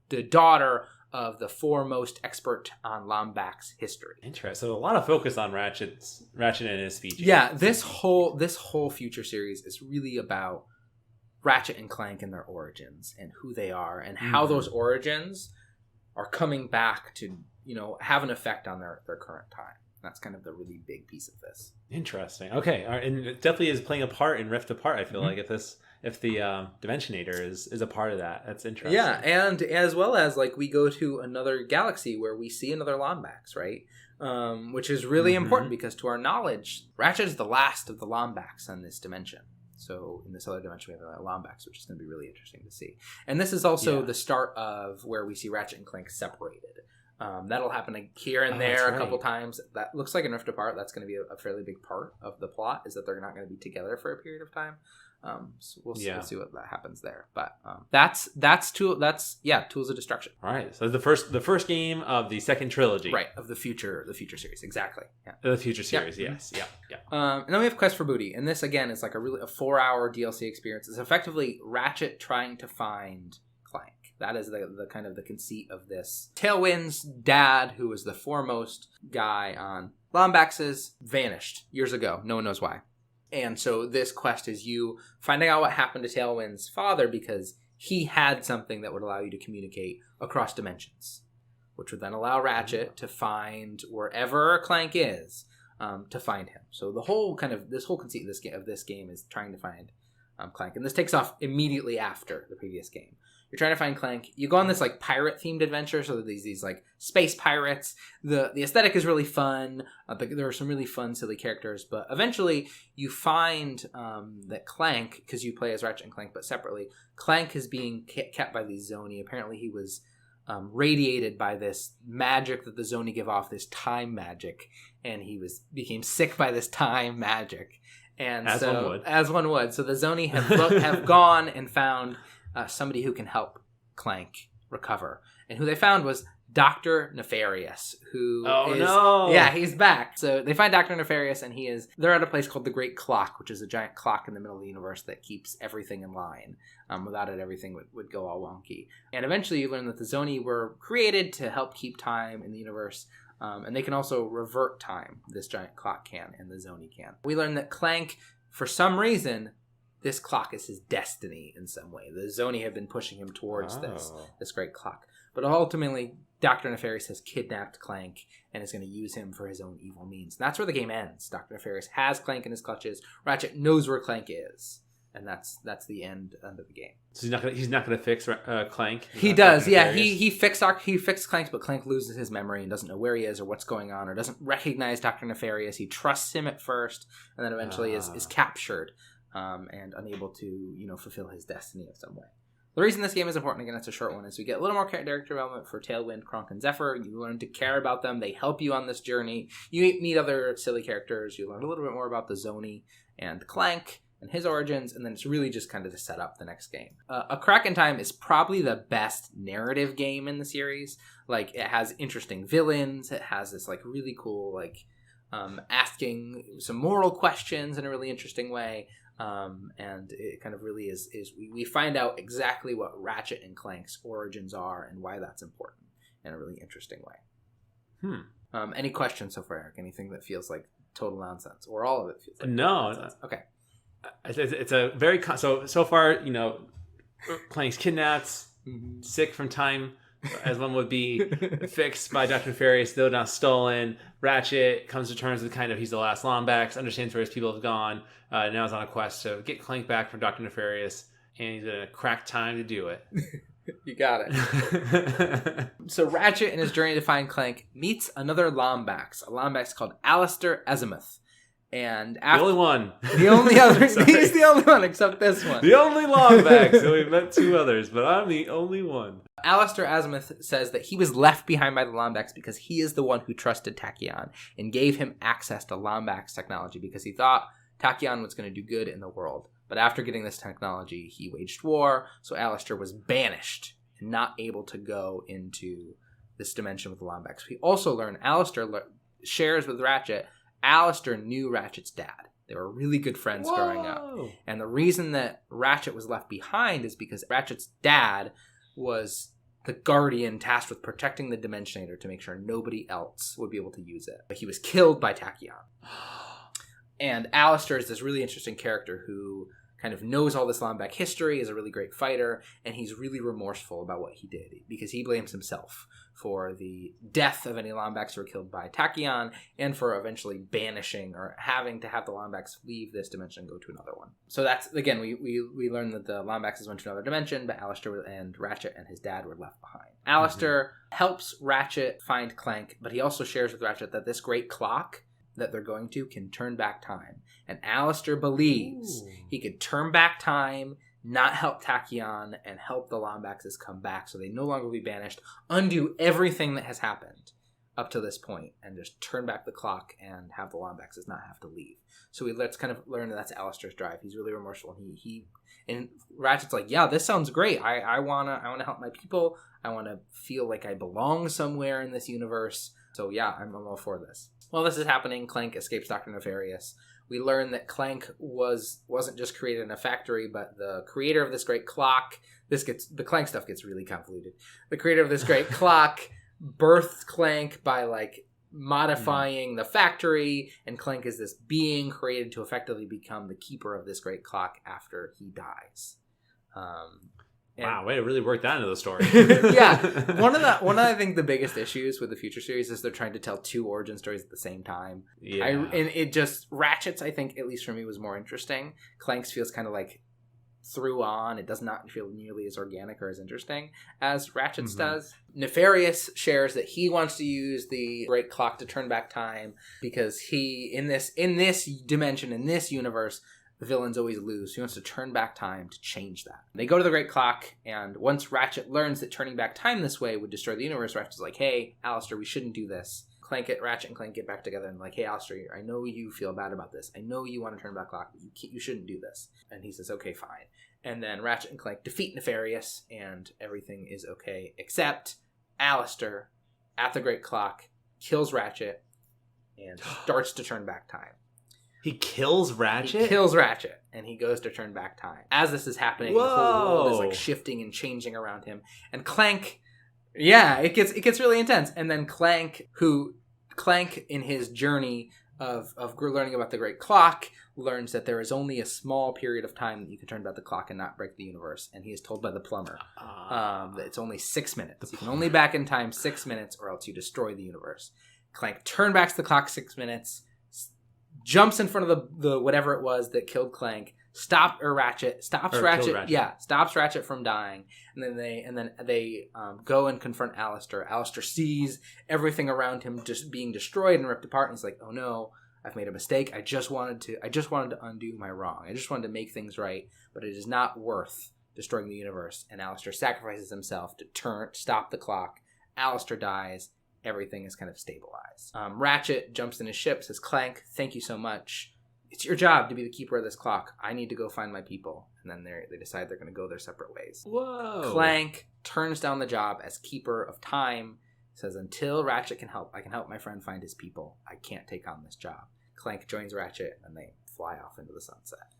the daughter of the foremost expert on Lombax history. Interesting. So a lot of focus on Ratchet and his speeches. Yeah, this whole future series is really about Ratchet and Clank and their origins and who they are and how those origins are coming back to, have an effect on their current time. That's kind of the really big piece of this. Interesting. Okay, and it definitely is playing a part in Rift Apart. I feel like if the Dimensionator is a part of that, that's interesting. Yeah, and as well as like we go to another galaxy where we see another Lombax, right? Which is really important because to our knowledge, Ratchet is the last of the Lombax on this dimension. So in this other dimension, we have a Lombax, which is going to be really interesting to see. And this is also the start of where we see Ratchet and Clank separated. That'll happen here and there a couple times. That looks like in Rift Apart. That's going to be a fairly big part of the plot, is that they're not going to be together for a period of time. So we'll see what that happens there. But that's Tools of Destruction. All right. So the first game of the second trilogy. Right, of the future series. Exactly. Yeah. The future series, yes. Yeah. And then we have Quest for Booty. And this, again, is like a 4-hour DLC experience. It's effectively Ratchet trying to find Clank. That is the kind of the conceit of this. Tailwind's dad, who was the foremost guy on Lombaxes, vanished years ago. No one knows why. And so this quest is you finding out what happened to Tailwind's father, because he had something that would allow you to communicate across dimensions, which would then allow Ratchet to find wherever Clank is, to find him. So the whole conceit of this game is trying to find Clank. And this takes off immediately after the previous game. You're trying to find Clank. You go on this like pirate themed adventure. So these like space pirates. The aesthetic is really fun. There are some really fun, silly characters. But eventually you find that Clank, because you play as Ratchet and Clank, but separately, Clank is being kept by these Zoni. Apparently he was radiated by this magic that the Zoni give off, this time magic, and he became sick by this time magic. And as one would. So the Zoni have gone and found somebody who can help Clank recover. And who they found was Dr. Nefarious, who he's back. So they find Dr. Nefarious, and they're at a place called the Great Clock, which is a giant clock in the middle of the universe that keeps everything in line. Without it, everything would go all wonky. And eventually you learn that the Zoni were created to help keep time in the universe. And they can also revert time. This giant clock can, and the Zoni can. We learn that Clank, for some reason, this clock is his destiny in some way. The Zoni have been pushing him towards this great clock. But ultimately, Dr. Nefarious has kidnapped Clank and is going to use him for his own evil means. And that's where the game ends. Dr. Nefarious has Clank in his clutches. Ratchet knows where Clank is. And that's the end of the game. So he's not gonna fix Clank. He does, yeah. He fixed Clank, but Clank loses his memory and doesn't know where he is or what's going on, or doesn't recognize Dr. Nefarious. He trusts him at first, and then eventually is captured and unable to fulfill his destiny of some way. The reason this game is important, again, it's a short one, is we get a little more character development for Tailwind, Kronk, and Zephyr. You learn to care about them. They help you on this journey. You meet other silly characters. You learn a little bit more about the Zoni and Clank and his origins, and then it's really just kind of to set up the next game. A Crack in Time is probably the best narrative game in the series. Like, it has interesting villains. It has this, like, really cool, like, asking some moral questions in a really interesting way. And it kind of really is we find out exactly what Ratchet and Clank's origins are and why that's important in a really interesting way. Any questions so far, Eric? Anything that feels like total nonsense, or all of it feels like nonsense? Okay. It's a very so far, Clank's kidnapped, sick from time, as one would be, fixed by Dr. Nefarious, though not stolen. Ratchet comes to terms with kind of he's the last Lombax, understands where his people have gone, now is on a quest to get Clank back from Dr. Nefarious, and he's gonna crack time to do it. You got it. So Ratchet, in his journey to find Clank, meets another Lombax, a Lombax called Alistair Azimuth. And the only one. The only other. He's the only one except this one. The only Lombax. So we met two others, but I'm the only one. Alistair Azimuth says that he was left behind by the Lombax because he is the one who trusted Tachyon and gave him access to Lombax technology because he thought Tachyon was going to do good in the world. But after getting this technology, he waged war, so Alistair was banished and not able to go into this dimension with the Lombax. We also learn Alistair shares with Ratchet. Alistair knew Ratchet's dad. They were really good friends growing up. And the reason that Ratchet was left behind is because Ratchet's dad was the guardian tasked with protecting the Dimensionator to make sure nobody else would be able to use it. But he was killed by Tachyon. And Alistair is this really interesting character who kind of knows all this Lombax history, is a really great fighter, and he's really remorseful about what he did because he blames himself for the death of any Lombax who were killed by Tachyon and for eventually banishing or having to have the Lombax leave this dimension and go to another one. So that's, again, we learned that the Lombaxes went to another dimension, but Alistair and Ratchet and his dad were left behind. Alistair helps Ratchet find Clank, but he also shares with Ratchet that this great clock that they're going to can turn back time. And Alistair believes he could turn back time, not help Tachyon, and help the Lombaxes come back so they no longer will be banished, undo everything that has happened up to this point, and just turn back the clock and have the Lombaxes not have to leave. So let's kind of learn that that's Alistair's drive. He's really remorseful. And Ratchet's like, yeah, this sounds great. I wanna help my people. I want to feel like I belong somewhere in this universe. So yeah, I'm all for this. While this is happening, Clank escapes Dr. Nefarious. We learn that Clank wasn't just created in a factory, but the creator of this great clock. The Clank stuff gets really convoluted. The creator of this great clock birthed Clank by like modifying the factory, and Clank is this being created to effectively become the keeper of this great clock after he dies. Wow, way to really work that into the story. Yeah, one of I think the biggest issues with the future series is they're trying to tell two origin stories at the same time. Yeah, and it just Ratchet's, I think, at least for me, was more interesting. Clank's feels kind of like through on. It does not feel nearly as organic or as interesting as Ratchet's does. Nefarious shares that he wants to use the great clock to turn back time because he in this dimension, in this universe, the villains always lose. He wants to turn back time to change that. They go to the Great Clock, and once Ratchet learns that turning back time this way would destroy the universe, Ratchet's like, hey, Alistair, we shouldn't do this. Ratchet and Clank get back together and like, hey, Alistair, I know you feel bad about this. I know you want to turn back clock, but you shouldn't do this. And he says, okay, fine. And then Ratchet and Clank defeat Nefarious, and everything is okay, except Alistair, at the Great Clock, kills Ratchet and starts to turn back time. He kills Ratchet? He kills Ratchet, and he goes to turn back time. As this is happening, the whole world is like shifting and changing around him. And Clank, yeah, it gets really intense. And then Clank in his journey of learning about the Great Clock, learns that there is only a small period of time that you can turn back the clock and not break the universe. And he is told by the plumber that it's only 6 minutes. You can only back in time 6 minutes or else you destroy the universe. Clank turns back the clock 6 minutes, jumps in front of the whatever it was that killed Clank, stops Ratchet from dying, and then they go and confront Alistair. Alistair sees everything around him just being destroyed and ripped apart, and he's like, "Oh no, I've made a mistake. I just wanted to undo my wrong. I just wanted to make things right, but it is not worth destroying the universe." And Alistair sacrifices himself to stop the clock. Alistair dies. Everything is kind of stabilized. Ratchet jumps in his ship, says, "Clank, thank you so much. It's your job to be the keeper of this clock. I need to go find my people." And then they decide they're going to go their separate ways. Whoa. Clank turns down the job as keeper of time. Says, "Until Ratchet can help, I can help my friend find his people. I can't take on this job." Clank joins Ratchet, and they fly off into the sunset.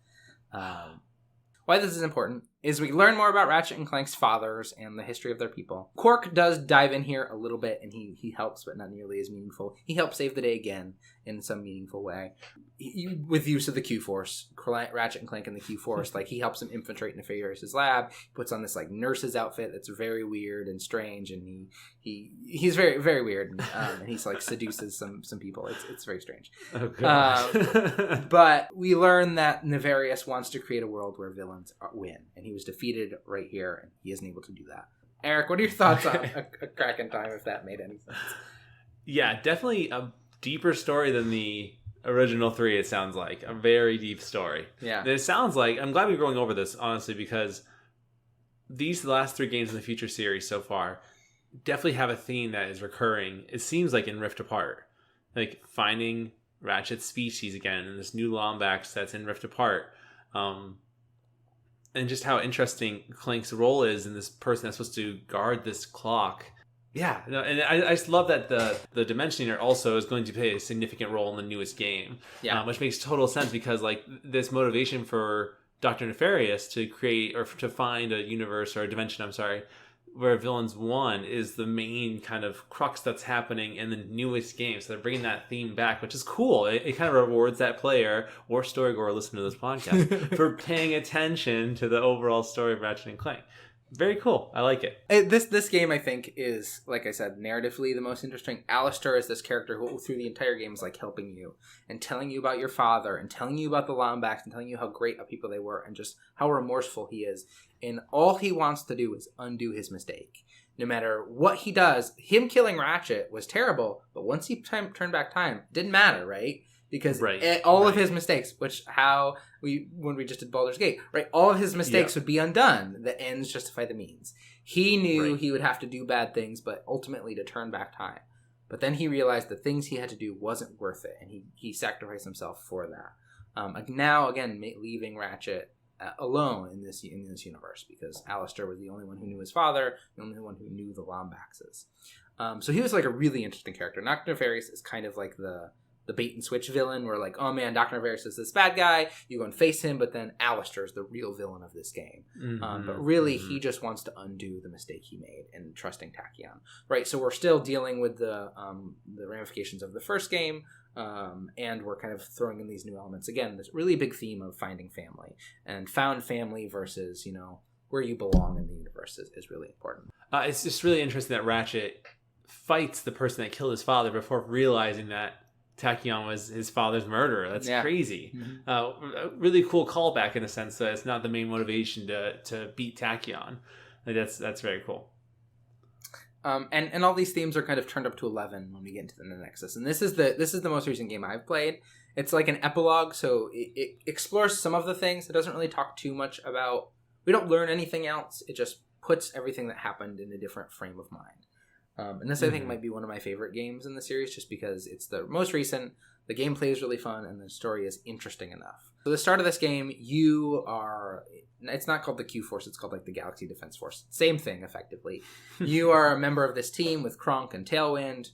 Why this is important is we learn more about Ratchet and Clank's fathers and the history of their people. Quark does dive in here a little bit, and he helps, but not nearly as meaningful. He helps save the day again in some meaningful way. With use of the Q-Force, Ratchet and Clank in the Q-Force, like he helps him infiltrate Nefarious' lab. He puts on this like nurse's outfit that's very weird and strange, and he's very, very weird, and he's like seduces some people. It's very strange. Oh gosh. But we learn that Nefarious wants to create a world where villains win, and he was defeated right here, and he isn't able to do that. Eric, what are your thoughts on a Crack in Time, if that made any sense? Yeah, definitely a deeper story than the original 3, it sounds like. A very deep story. Yeah. It sounds like, I'm glad we're going over this, honestly, because these last 3 games in the Future series so far definitely have a theme that is recurring. It seems like in Rift Apart. Like, finding Ratchet's species again, and this new Lombax that's in Rift Apart. And just how interesting Clank's role is in this person that's supposed to guard this clock. Yeah, and I just love that the Dimensioner also is going to play a significant role in the newest game. Yeah, which makes total sense because like this motivation for Dr. Nefarious to create or to find a universe or a dimension, where villains won is the main kind of crux that's happening in the newest game. So they're bringing that theme back, which is cool. It kind of rewards that player or storygoer listening to this podcast for paying attention to the overall story of Ratchet and Clank. Very cool. I like it. This game, I think, is, like I said, narratively the most interesting. Alistair is this character who, through the entire game, is like helping you and telling you about your father and telling you about the Lombax and telling you how great of people they were and just how remorseful he is. And all he wants to do is undo his mistake. No matter what he does, him killing Ratchet was terrible, but once he turned back time, it didn't matter, right? Because all of his mistakes, when we just did Baldur's Gate, right? All of his mistakes would be undone. The ends justify the means. He knew he would have to do bad things, but ultimately to turn back time. But then he realized the things he had to do wasn't worth it, and he sacrificed himself for that. Now, again, leaving Ratchet alone in this universe, because Alistair was the only one who knew his father, the only one who knew the Lombaxes. So he was like a really interesting character. Dr. Nefarious is kind of like the bait and switch villain where like, oh man, Dr. Nefarious is this bad guy, you go and face him, but then Alistair is the real villain of this game. But really, he just wants to undo the mistake he made and trusting Tachyon. Right, so we're still dealing with the ramifications of the first game, and we're kind of throwing in these new elements. Again, this really big theme of finding family, and found family versus, where you belong in the universe is really important. It's just really interesting that Ratchet fights the person that killed his father before realizing that Tachyon was his father's murderer. That's crazy. A really cool callback in a sense that it's not the main motivation to beat Tachyon. Like that's very cool. And all these themes are kind of turned up to 11 when we get into the Nexus. And this is the most recent game I've played. It's like an epilogue, so it explores some of the things. It doesn't really talk too much about. We don't learn anything else. It just puts everything that happened in a different frame of mind. And this, I think, might be one of my favorite games in the series just because it's the most recent, the gameplay is really fun, and the story is interesting enough. So the start of this game, it's not called the Q-Force, it's called like the Galaxy Defense Force. Same thing, effectively. You are a member of this team with Kronk and Tailwind.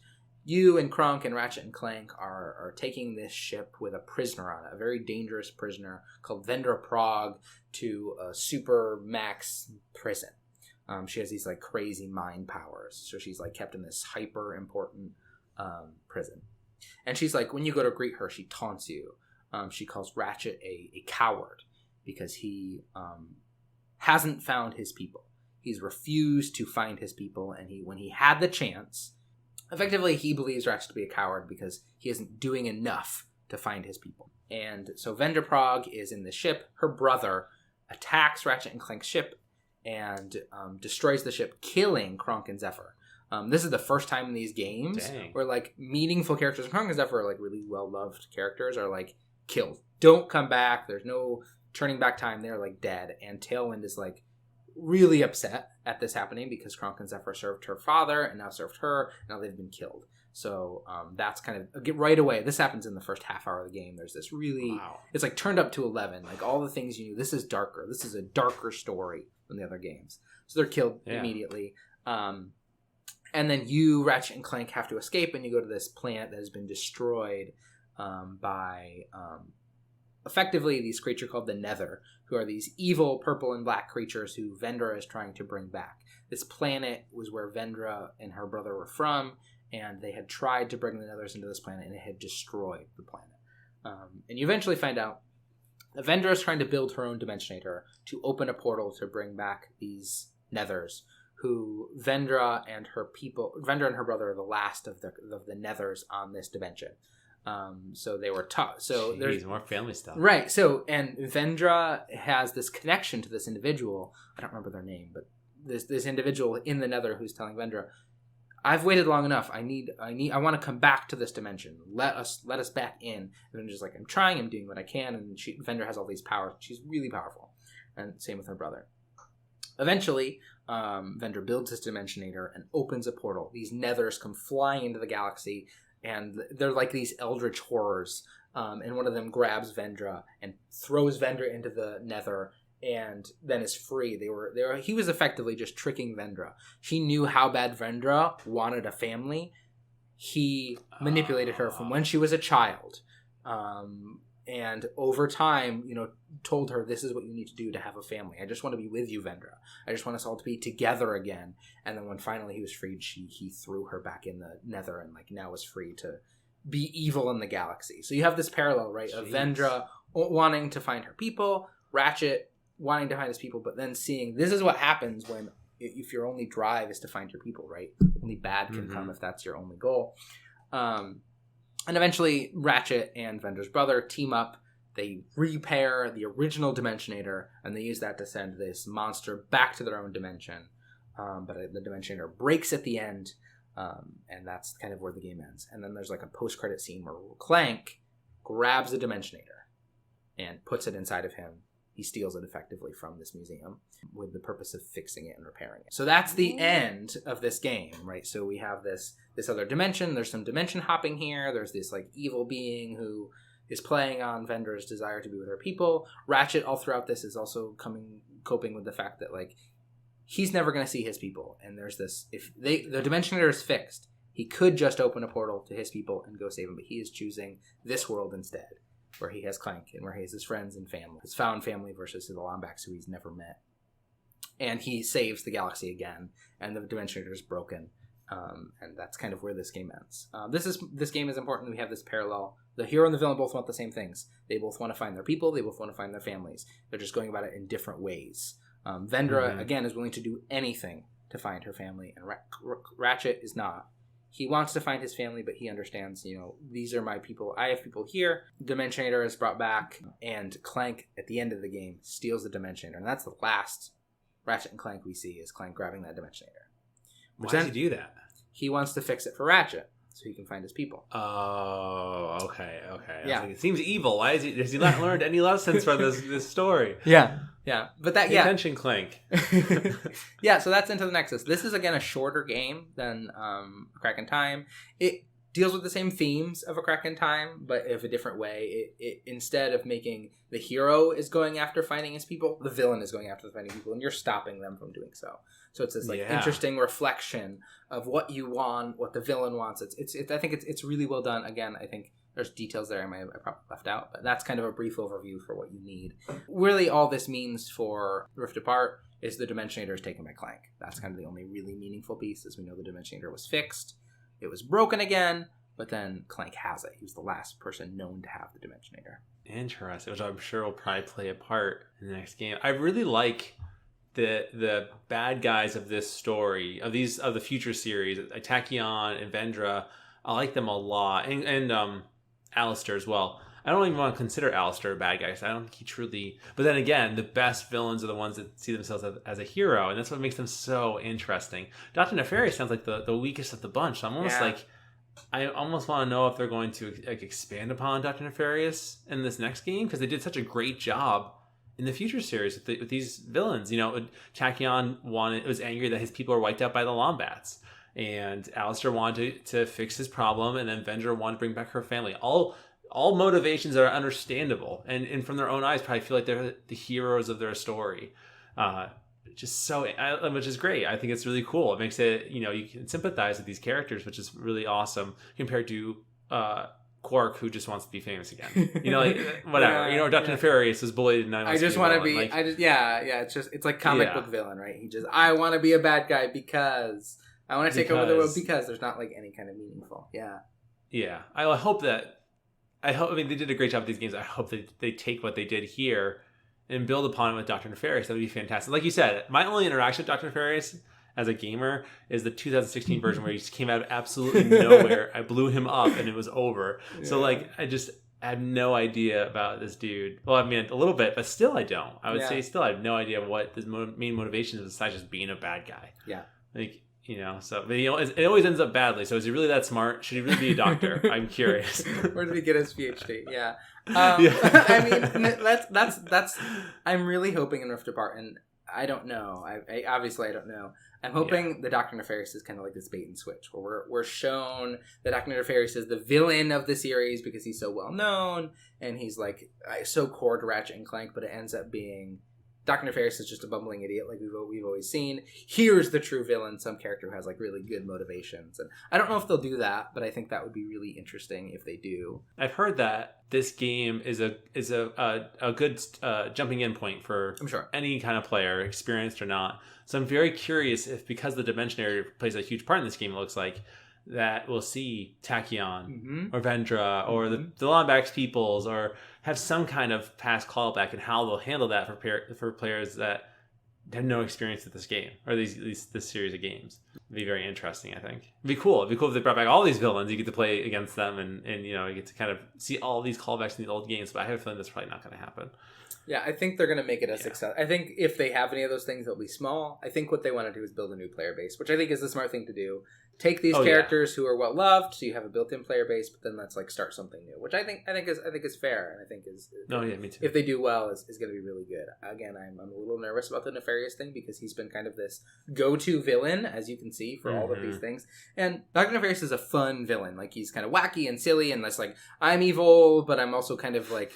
You and Kronk and Ratchet and Clank are taking this ship with a prisoner on it, a very dangerous prisoner called Vendra Prague, to a super max prison. She has these like crazy mind powers, so she's like kept in this hyper important prison. And she's like, when you go to greet her, she taunts you. She calls Ratchet a coward because he hasn't found his people. He's refused to find his people, and when he had the chance, effectively he believes Ratchet to be a coward because he isn't doing enough to find his people. And so Vendraprog is in the ship. Her brother attacks Ratchet and Clank's ship and destroys the ship, killing Kronk and Zephyr. This is the first time in these games where like meaningful characters, and Kronk and Zephyr are like really well-loved characters, are like killed. Don't come back. There's no turning back time. They're like dead. And Tailwind is like really upset at this happening because Kronk and Zephyr served her father and now served her. Now they've been killed. So that's kind of right away. This happens in the first half hour of the game. There's this really, it's like turned up to 11. Like all the things you knew. This is darker. This is a darker story than the other games. So they're killed immediately. And then you, Ratchet and Clank, have to escape, and you go to this planet that has been destroyed by effectively these creatures called the Nether, who are these evil purple and black creatures who Vendra is trying to bring back. This planet was where Vendra and her brother were from, and they had tried to bring the Nethers into this planet, and it had destroyed the planet. And you eventually find out that Vendra is trying to build her own Dimensionator to open a portal to bring back these Nethers, who Vendra and her brother are the last of the Nethers on this dimension. So they were tough. So there's more family stuff, right? So and Vendra has this connection to this individual. I don't remember their name, but this individual in the Nether who's telling Vendra, "I've waited long enough. I want to come back to this dimension. Let us back in." And Vendra's like, "I'm trying. I'm doing what I can." And Vendra has all these powers. She's really powerful. And same with her brother. Eventually, Vendra builds his Dimensionator and opens a portal. These Nethers come flying into the galaxy, and they're like these eldritch horrors. And one of them grabs Vendra and throws Vendra into the Nether, and then is free. He was effectively just tricking Vendra. He knew how bad Vendra wanted a family. He manipulated her from when she was a child. And over time, told her, this is what you need to do to have a family. I just want to be with you, Vendra. I just want us all to be together again. And then when finally he was freed, he threw her back in the Nether and now is free to be evil in the galaxy. So you have this parallel, right, of Vendra wanting to find her people, Ratchet wanting to find his people, but then seeing this is what happens if your only drive is to find your people, right? Only bad can come if that's your only goal. And eventually, Ratchet and Vendra's brother team up. They repair the original Dimensionator, and they use that to send this monster back to their own dimension. But the Dimensionator breaks at the end, and that's kind of where the game ends. And then there's like a post-credit scene where Clank grabs the Dimensionator and puts it inside of him. He steals it effectively from this museum with the purpose of fixing it and repairing it. So that's the end of this game, right? So we have this other dimension. There's some dimension hopping here. There's this evil being who is playing on Vendra's desire to be with her people. Ratchet all throughout this is also coping with the fact that he's never going to see his people. And there's this, the Dimensionator is fixed, he could just open a portal to his people and go save them, but he is choosing this world instead, where he has Clank and where he has his friends and family, his found family versus the Lombax who he's never met. And he saves the galaxy again, and the Dimensionator is broken. And that's kind of where this game ends. This game is important. We have this parallel. The hero and the villain both want the same things. They both want to find their people. They both want to find their families. They're just going about it in different ways. Vendra, again, is willing to do anything to find her family, and Ratchet is not. He wants to find his family, but he understands, these are my people. I have people here. Dimensionator is brought back, and Clank, at the end of the game, steals the Dimensionator. And that's the last Ratchet and Clank we see, is Clank grabbing that Dimensionator. Why does he do that? He wants to fix it for Ratchet, so he can find his people. Oh, okay. Yeah. It seems evil. Why has he not learned any lessons from this story? Yeah. But Attention, Clank. Yeah, so that's Into the Nexus. This is, again, a shorter game than A Crack in Time. It deals with the same themes of A Crack in Time, but of a different way. It instead of making the hero is going after finding his people, the villain is going after finding people, and you're stopping them from doing so. So it's this interesting reflection of what you want, what the villain wants. I think it's really well done. Again, I think there's details there I probably left out, but that's kind of a brief overview for what you need. Really, all this means for Rift Apart is the Dimensionator is taken by Clank. That's kind of the only really meaningful piece, as we know the Dimensionator was fixed. It was broken again, but then Clank has it. He was the last person known to have the Dimensionator. Interesting, which I'm sure will probably play a part in the next game. I really like the bad guys of this story, of the future series, Tachyon and Vendra. I like them a lot, and Alistair as well. I don't even want to consider Alistair a bad guy, because I don't think he truly... But then again, the best villains are the ones that see themselves as a hero, and that's what makes them so interesting. Dr. Nefarious sounds like the weakest of the bunch, so I'm almost I almost want to know if they're going to expand upon Dr. Nefarious in this next game, because they did such a great job in the future series with these villains. Tachyon was angry that his people were wiped out by the Lombats, and Alistair wanted to fix his problem, and then Vendra wanted to bring back her family. All motivations that are understandable, and from their own eyes probably feel like they're the heroes of their story. Which is great. I think it's really cool. It makes it, you can sympathize with these characters, which is really awesome compared to Quark, who just wants to be famous again. Whatever. Yeah, Dr. Nefarious was bullied, and I just want to be. It's like comic book villain, right? I want to be a bad guy because I want to take over the world, because there's not like any kind of meaningful. Yeah. Yeah. I hope they did a great job with these games. I hope that they take what they did here and build upon it with Dr. Nefarious. That would be fantastic. Like you said, my only interaction with Dr. Nefarious as a gamer is the 2016 version where he just came out of absolutely nowhere. I blew him up and it was over. Yeah. So I have no idea about this dude. Well, I mean, a little bit, but still I don't. I would say still I have no idea what his main motivation is besides just being a bad guy. Yeah. But it always ends up badly. So is he really that smart? Should he really be a doctor? I'm curious. Where did he get his PhD? Yeah. I mean, that's. I'm really hoping in Rift Apart, and I don't know. I obviously I don't know. I'm hoping the Dr. Nefarious is kind of like this bait and switch, where we're shown that Dr. Nefarious is the villain of the series because he's so well known and he's like so core to Ratchet and Clank, but it ends up being Dr. Nefarious is just a bumbling idiot like we've always seen. Here's the true villain, some character who has like really good motivations. And I don't know if they'll do that, but I think that would be really interesting if they do. I've heard that this game is a good jumping in point for any kind of player, experienced or not. So I'm very curious if, because the Dimensionator plays a huge part in this game, it looks like, that we'll see Tachyon or Vendra or the Lombax peoples, or have some kind of past callback, and how they'll handle that for players that have no experience with this game or this series of games. It'd be very interesting, I think. It'd be cool. It'd be cool if they brought back all these villains. You get to play against them, and you get to kind of see all these callbacks in the old games. But I have a feeling that's probably not going to happen. Yeah, I think they're going to make it a success. I think if they have any of those things, they'll be small. I think what they want to do is build a new player base, which I think is the smart thing to do. Take these characters who are well loved, so you have a built-in player base, but then let's start something new, which I think is fair, and I think is me too. If they do well, is going to be really good. Again, I'm a little nervous about the Nefarious thing because he's been kind of this go-to villain, as you can see, for all of these things. And Dr. Nefarious is a fun villain. Like, he's kind of wacky and silly, and that's like, I'm evil, but I'm also kind of like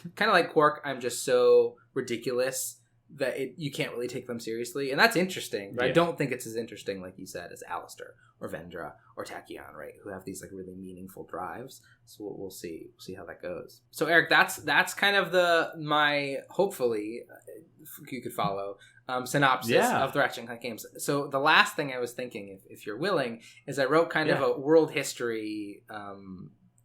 Quark. I'm just so ridiculous that you can't really take them seriously, and that's interesting, but I don't think it's as interesting, like you said, as Alistair or Vendra or Tachyon, right, who have these like really meaningful drives. So we'll see how that goes. So Eric, that's kind of my hopefully you could follow synopsis of the Ratchet and Clank games. So the last thing I was thinking, if you're willing, is I wrote kind of a world history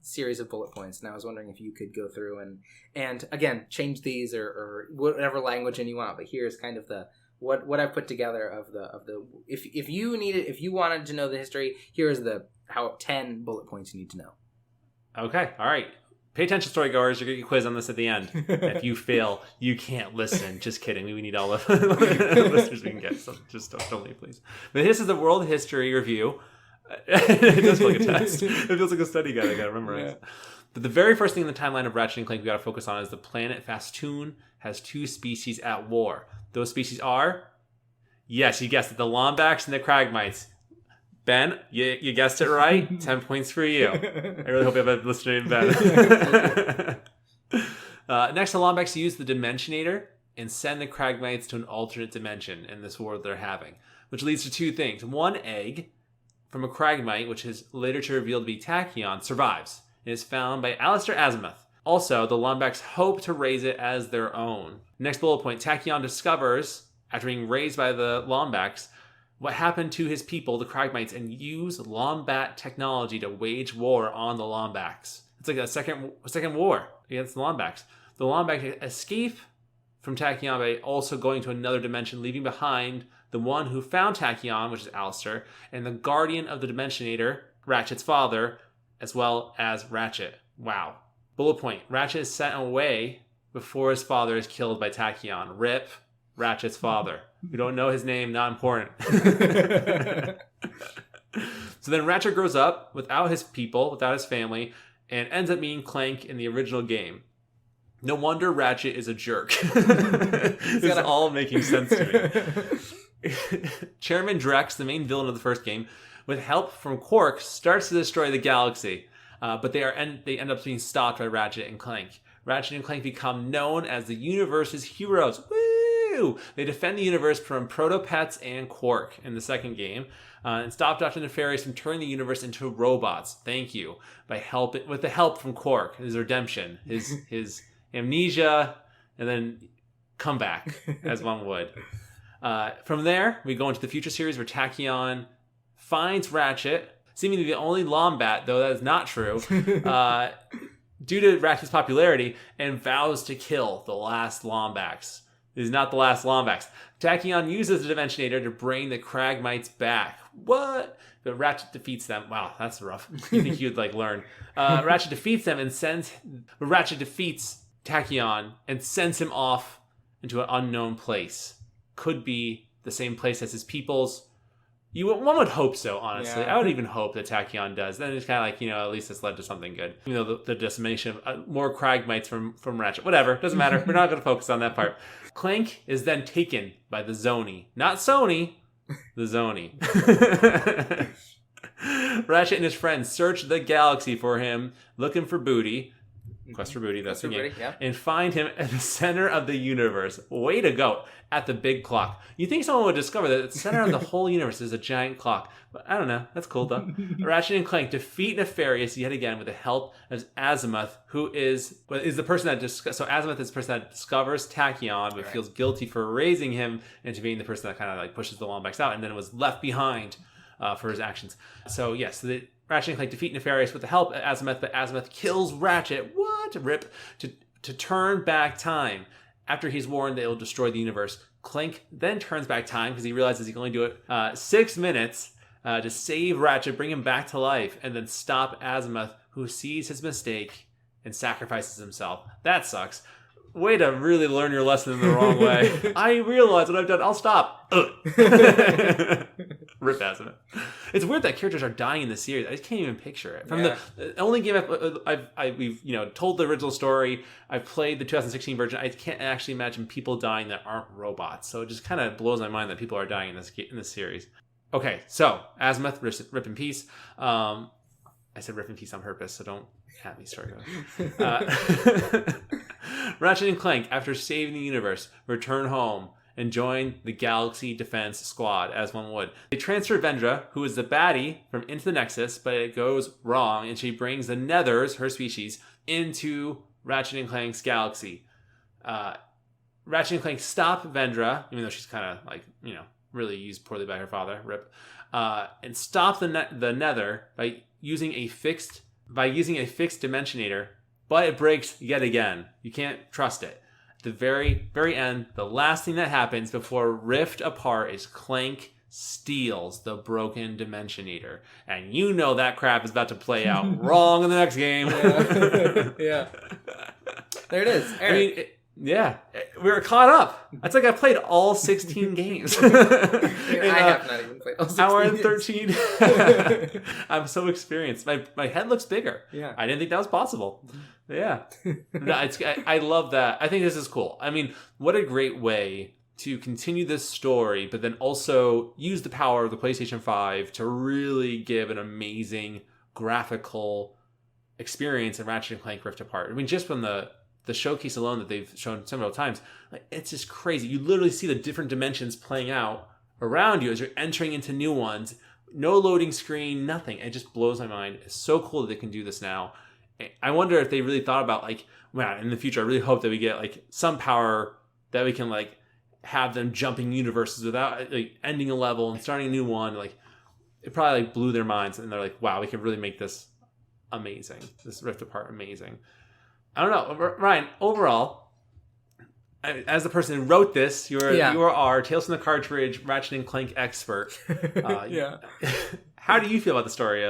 series of bullet points, and I was wondering if you could go through and again change these or whatever language you want, but here's kind of the what I've put together of the if you wanted to know the history, here's the 10 bullet points you need to know. Okay, all right, pay attention, storygoers. You're gonna get a quiz on this at the end. If you fail, you can't listen. Just kidding. We need all of the listeners we can get, so just don't leave, please. But this is the world history review. It does feel like a test. It feels like a study guide I gotta memorize. Yeah. But the very first thing in the timeline of Ratchet and Clank we gotta focus on is the planet Fastoon has 2 species at war. Those species are, yes, you guessed it, the Lombax and the Kragmites. Ben, you guessed it right. 10 points for you. I really hope you have a listener named Ben. Next, the Lombax use the Dimensionator and send the Kragmites to an alternate dimension in this war they're having, which leads to 2 things. One egg from a Kragmite, which is later to reveal to be Tachyon, survives and is found by Alistair Azimuth. Also, the Lombax hope to raise it as their own. Next bullet point, Tachyon discovers, after being raised by the Lombax, what happened to his people, the Kragmites, and use Lombat technology to wage war on the Lombax. It's like a second war against the Lombax. The Lombax escape from Tachyon by also going to another dimension, leaving behind the one who found Tachyon, which is Alistair, and the guardian of the Dimensionator, Ratchet's father, as well as Ratchet. Wow. Bullet point. Ratchet is sent away before his father is killed by Tachyon. Rip Ratchet's father. We don't know his name, not important. So then Ratchet grows up without his people, without his family, and ends up meeting Clank in the original game. No wonder Ratchet is a jerk. This is all making sense to me. Chairman Drex, the main villain of the first game, with help from Quark, starts to destroy the galaxy. But they end up being stopped by Ratchet and Clank. Ratchet and Clank become known as the universe's heroes. Woo! They defend the universe from Proto-Pets and Quark in the second game, and stop Dr. Nefarious from turning the universe into robots. Thank you. With the help from Quark, his redemption, his amnesia, and then come back, as one would. From there, we go into the future series where Tachyon finds Ratchet, seemingly the only Lombat, though that is not true, due to Ratchet's popularity, and vows to kill the last Lombax. It is not the last Lombax. Tachyon uses the Dimensionator to bring the Kragmites back. What? But Ratchet defeats them. Wow, that's rough. You think you'd learn. Ratchet defeats them and Ratchet defeats Tachyon and sends him off into an unknown place. Could be the same place as his people's. One would hope so, honestly. Yeah. I would even hope that Tachyon does. Then it's kind of at least it's led to something good. The decimation of more Kragmites from Ratchet. Whatever, doesn't matter. We're not going to focus on that part. Clank is then taken by the Zoni. Not Sony, the Zoni. Ratchet and his friends search the galaxy for him, looking for booty. Quest for booty, that's the game. Yeah. And find him at the center of the universe. Way to go. At the big clock. You think someone would discover that at the center of the whole universe is a giant clock. But I don't know. That's cool, though. Ratchet and Clank defeat Nefarious yet again with the help of Azimuth, who is the person that... So Azimuth is the person that discovers Tachyon, but feels guilty for raising him into being the person that kind of pushes the Lombax out and then was left behind for his actions. So, yes, Ratchet and Clank defeat Nefarious with the help of Azimuth, but Azimuth kills Ratchet. What? Rip. To turn back time. After he's warned that it'll destroy the universe, Clank then turns back time because he realizes he can only do it 6 minutes to save Ratchet, bring him back to life, and then stop Azimuth, who sees his mistake and sacrifices himself. That sucks. Way to really learn your lesson in the wrong way. I realize what I've done. I'll stop. Rip Azimuth. It's weird that characters are dying in the series. I just can't even picture it. From the only game we've told the original story. I've played the 2016 version. I can't actually imagine people dying that aren't robots. So it just kind of blows my mind that people are dying in this series. Okay, so Azimuth, rip in peace. I said rip in peace on purpose, so don't at me, sorry. Ratchet and Clank, after saving the universe, return home and join the Galaxy Defense Squad, as one would. They transfer Vendra, who is the baddie, from into the Nexus, but it goes wrong, and she brings the Nethers, her species, into Ratchet and Clank's galaxy. Ratchet and Clank stop Vendra, even though she's kind of really used poorly by her father, rip, and stop the Nether by using a fixed Dimensionator, but it breaks yet again. You can't trust it. At the very, very end, the last thing that happens before rift apart is Clank steals the broken Dimensionator. And you know that crap is about to play out wrong in the next game. Yeah. There it is. Eric. We're caught up. It's like I played all 16 games. I have not even played all 16 hour and 13. I'm so experienced. My head looks bigger. Yeah. I didn't think that was possible. Yeah. No, I love that. I think this is cool. I mean, what a great way to continue this story, but then also use the power of the PlayStation 5 to really give an amazing graphical experience in Ratchet and Clank Rift Apart. I mean, just from the showcase alone that they've shown several times, it's just crazy. You literally see the different dimensions playing out around you as you're entering into new ones. No loading screen, nothing. It just blows my mind. It's so cool that they can do this now. I wonder if they really thought about in the future, I really hope that we get some power that we can have them jumping universes without like ending a level and starting a new one. Like it probably like blew their minds, and they're like, wow, we could really make this amazing. This Rift Apart amazing. I don't know, Ryan. Overall, as the person who wrote this, you are our Tales from the Cartridge Ratchet and Clank expert. How do you feel about the story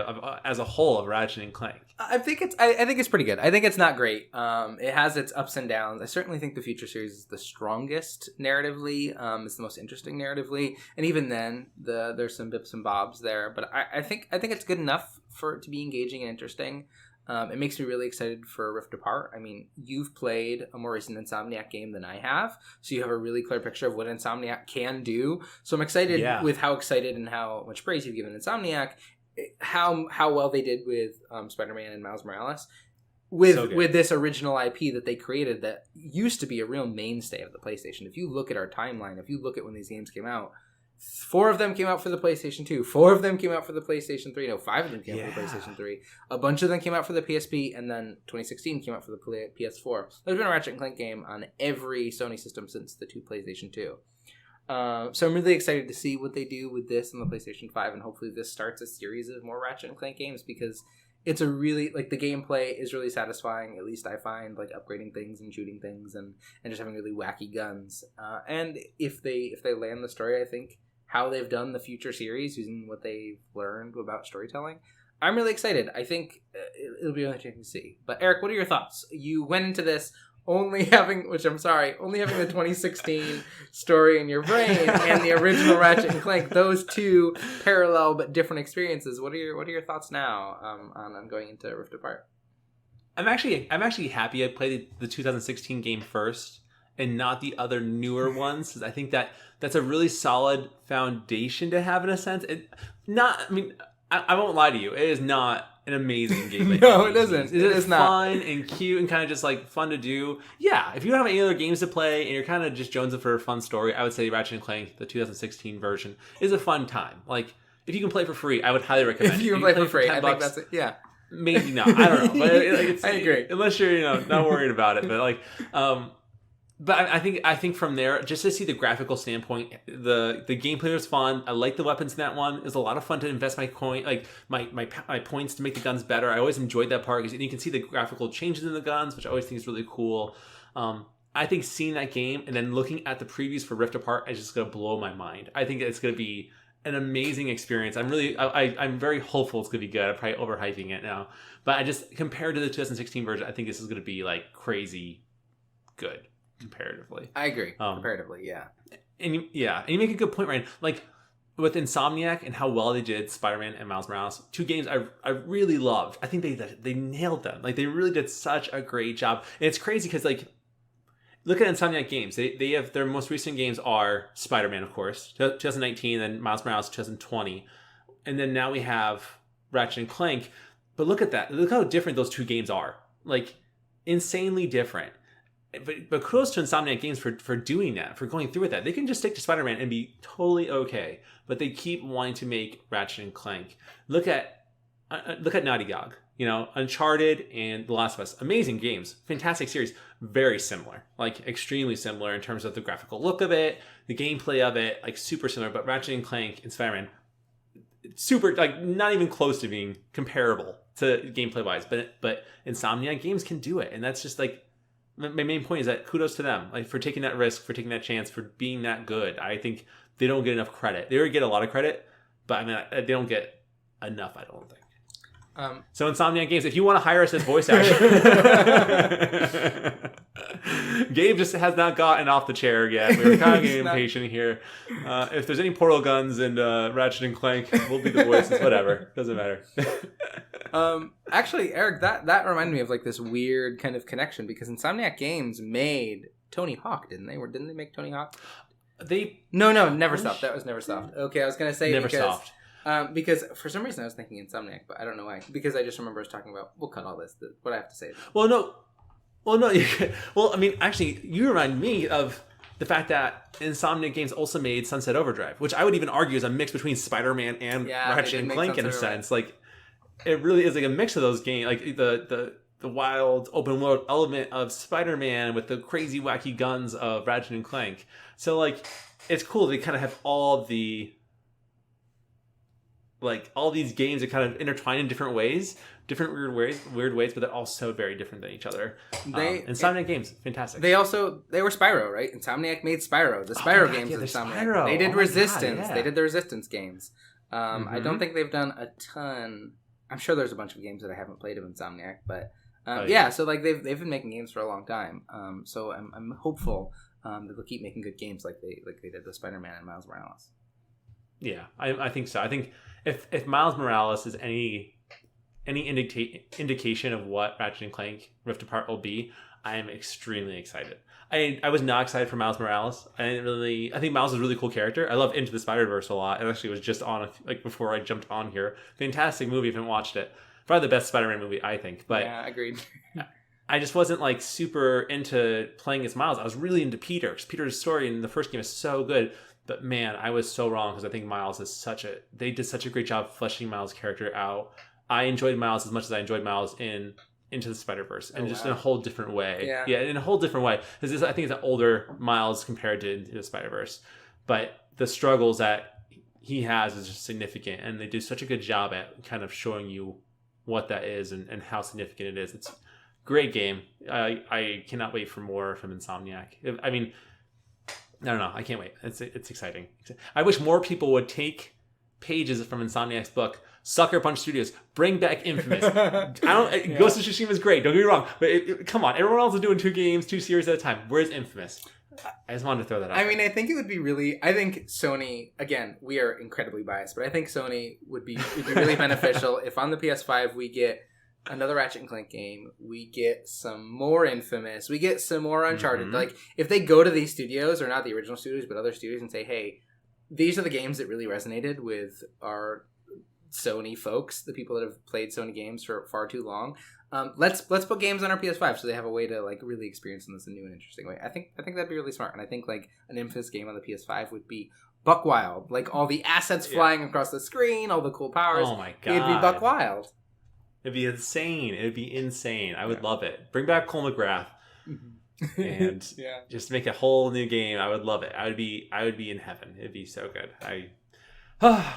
as a whole of Ratchet and Clank? I think it's pretty good. I think it's not great. It has its ups and downs. I certainly think the Future series is the strongest narratively. It's the most interesting narratively, and even then, there's some bips and bobs there. But I think it's good enough for it to be engaging and interesting. It makes me really excited for Rift Apart. I mean, you've played a more recent Insomniac game than I have, so you have a really clear picture of what Insomniac can do. So I'm excited with how excited and how much praise you've given Insomniac, how well they did with Spider-Man and Miles Morales, with this original IP that they created that used to be a real mainstay of the PlayStation. If you look at our timeline, if you look at when these games came out, 4 of them came out for the PlayStation 2. 4 of them came out for the PlayStation 3. No, 5 of them came out for the PlayStation 3. A bunch of them came out for the PSP, and then 2016 came out for the PS4. There's been a Ratchet and Clank game on every Sony system since the 2 PlayStation 2. So I'm really excited to see what they do with this on the PlayStation 5, and hopefully this starts a series of more Ratchet and Clank games, because it's a really, like, the gameplay is really satisfying, at least I find, like, upgrading things and shooting things and just having really wacky guns. And if they land the story, I think, how they've done the Future series using what they've learned about storytelling, I'm really excited. I think it'll be really interesting to see. But Eric, what are your thoughts? You went into this only having the 2016 story in your brain and the original Ratchet and Clank, those two parallel but different experiences. What are your thoughts now on going into Rift Apart? I'm actually happy I played the 2016 game first and not the other newer ones, because I think that's a really solid foundation to have in a sense. I won't lie to you, it is not an amazing game. No, it isn't. It is not fun and cute and kind of just like fun to do. Yeah, if you don't have any other games to play and you're kind of just jonesing for a fun story, I would say Ratchet and Clank, the 2016 version, is a fun time. Like, if you can play for free, I would highly recommend it. If you can play for free, I think that's it. Yeah. Maybe not. I don't know. But I agree. Unless you're not worried about it. But like, but I think from there, just to see the graphical standpoint, the gameplay was fun. I like the weapons in that one. It was a lot of fun to invest my points to make the guns better. I always enjoyed that part, because you can see the graphical changes in the guns, which I always think is really cool. I think seeing that game and then looking at the previews for Rift Apart is just going to blow my mind. I think it's going to be an amazing experience. I'm very hopeful it's going to be good. I'm probably overhyping it now, but I just, compared to the 2016 version, I think this is going to be like crazy good. Comparatively, I agree. Comparatively, yeah. And you make a good point, Ryan. Like with Insomniac and how well they did Spider-Man and Miles Morales, 2 games I really loved. I think they nailed them. Like, they really did such a great job. And it's crazy because, like, look at Insomniac games. They have, their most recent games are Spider-Man, of course, 2019, and then Miles Morales 2020, and then now we have Ratchet and Clank. But look at that. Look how different those 2 games are. Like, insanely different. But kudos to Insomniac Games for doing that, for going through with that. They can just stick to Spider-Man and be totally okay, but they keep wanting to make Ratchet and Clank. Look at Naughty Dog, Uncharted and The Last of Us. Amazing games, fantastic series, very similar, like extremely similar in terms of the graphical look of it, the gameplay of it, like super similar. But Ratchet and Clank and Spider-Man, super, like not even close to being comparable to gameplay wise. But Insomniac Games can do it, and that's just like. My main point is that kudos to them, like, for taking that risk, for taking that chance, for being that good. I think they don't get enough credit. They already get a lot of credit, but I mean, they don't get enough, I don't think. So Insomniac Games, if you want to hire us as voice actors, Gabe just has not gotten off the chair yet. We're kind of getting impatient here. If there's any portal guns in Ratchet and Clank, we'll be the voices. Whatever, doesn't matter. Actually, Eric, that reminded me of like this weird kind of connection, because Insomniac Games made Tony Hawk, didn't they? Or didn't they make Tony Hawk? No, Neversoft. That was Neversoft. Okay, I was gonna say Neversoft. Because for some reason I was thinking Insomniac, but I don't know why. Because I just remember us talking about. We'll cut all this. What I have to say. Well, no. I mean, actually, you remind me of the fact that Insomniac Games also made Sunset Overdrive, which I would even argue is a mix between Spider-Man and Ratchet and Clank in a sense. Like, it really is like a mix of those games. Like the the wild open world element of Spider-Man with the crazy wacky guns of Ratchet and Clank. So like it's cool they kind of have all these games that kind of intertwine in different ways, different weird ways, but they're all so very different than each other. Insomniac games, fantastic. They were Spyro, right? Insomniac made Spyro. The Spyro games of Insomniac. Spyro. They did Resistance. They did the Resistance games. I don't think they've done a ton. I'm sure there's a bunch of games that I haven't played of Insomniac, but so like they've been making games for a long time. So I'm hopeful that they'll keep making good games like they did with Spider-Man and Miles Morales. Yeah, I think so. I think if Miles Morales is any indication of what Ratchet and Clank Rift Apart will be, I am extremely excited. I was not excited for Miles Morales. I think Miles is a really cool character. I love Into the Spider-Verse a lot. It actually was just on like before I jumped on here. Fantastic movie if you haven't watched it. Probably the best Spider-Man movie, I think. But yeah, agreed. I just wasn't like super into playing as Miles. I was really into Peter because Peter's story in the first game is so good. But man, I was so wrong because I think Miles is they did such a great job fleshing Miles' character out. I enjoyed Miles as much as I enjoyed Miles in Into the Spider-Verse, and in a whole different way. Yeah, in a whole different way. Because I think it's an older Miles compared to Into the Spider-Verse, but the struggles that he has is just significant, and they do such a good job at kind of showing you what that is and how significant it is. It's a great game. I cannot wait for more from Insomniac. I mean, I don't know. I can't wait. It's exciting. I wish more people would take pages from Insomniac's book. Sucker Punch Studios, bring back Infamous. Ghost of Tsushima is great. Don't get me wrong, but come on, everyone else is doing 2 series at a time. Where's Infamous? I just wanted to throw that out. I mean, I think it would be really. I think Sony. Again, we are incredibly biased, but I think Sony would be really beneficial if on the PS5 we get another Ratchet and Clank game, we get some more Infamous, we get some more Uncharted. Like if they go to these studios, or not the original studios, but other studios, and say, hey, these are the games that really resonated with our Sony folks, the people that have played Sony games for far too long. Let's put games on our PS5 so they have a way to like really experience this in a new and interesting way. I think that'd be really smart, and I think like an Infamous game on the PS5 would be buck wild. Like all the assets flying across the screen, all the cool powers. Oh my god, it'd be buck wild. It'd be insane. I would love it. Bring back Cole McGrath. And just make a whole new game. I would love it. I would be in heaven. It'd be so good.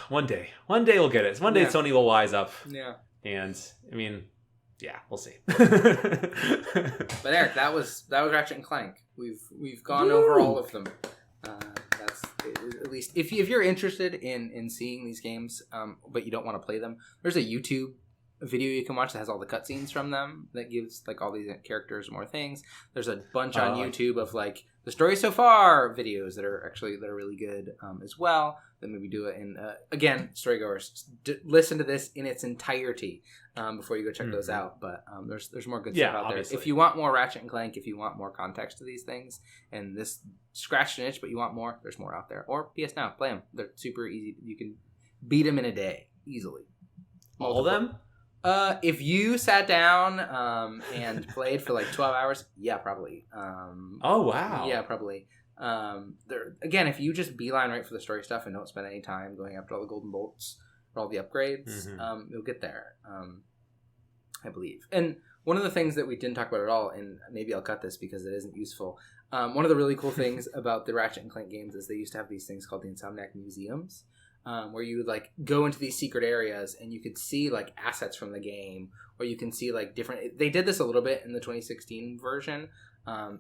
One day we'll get it. One day Sony will wise up. Yeah. And I mean, we'll see. But Eric, that was Ratchet and Clank. We've gone over all of them. That's at least if you're interested in seeing these games, but you don't want to play them. There's a YouTube video you can watch that has all the cutscenes from them that gives like all these characters more things. There's a bunch on YouTube of like the story so far videos that are really good as well. Then maybe do it in again, storygoers, listen to this in its entirety before you go check those out. But there's more good stuff out obviously. There. If you want more Ratchet and Clank, if you want more context to these things, and this scratched an itch, but you want more, there's more out there. Or PS Now, play them. They're super easy. You can beat them in a day easily. All of them? If you sat down and played for like 12 hours, yeah, probably. Oh wow. Yeah, probably. Again, if you just beeline right for the story stuff and don't spend any time going after all the golden bolts or all the upgrades, you'll get there. I believe. And one of the things that we didn't talk about at all, and maybe I'll cut this because it isn't useful. One of the really cool things about the Ratchet and Clank games is they used to have these things called the Insomniac Museums. Where you would like go into these secret areas and you could see like assets from the game, or you can see like different. They did this a little bit in the 2016 version.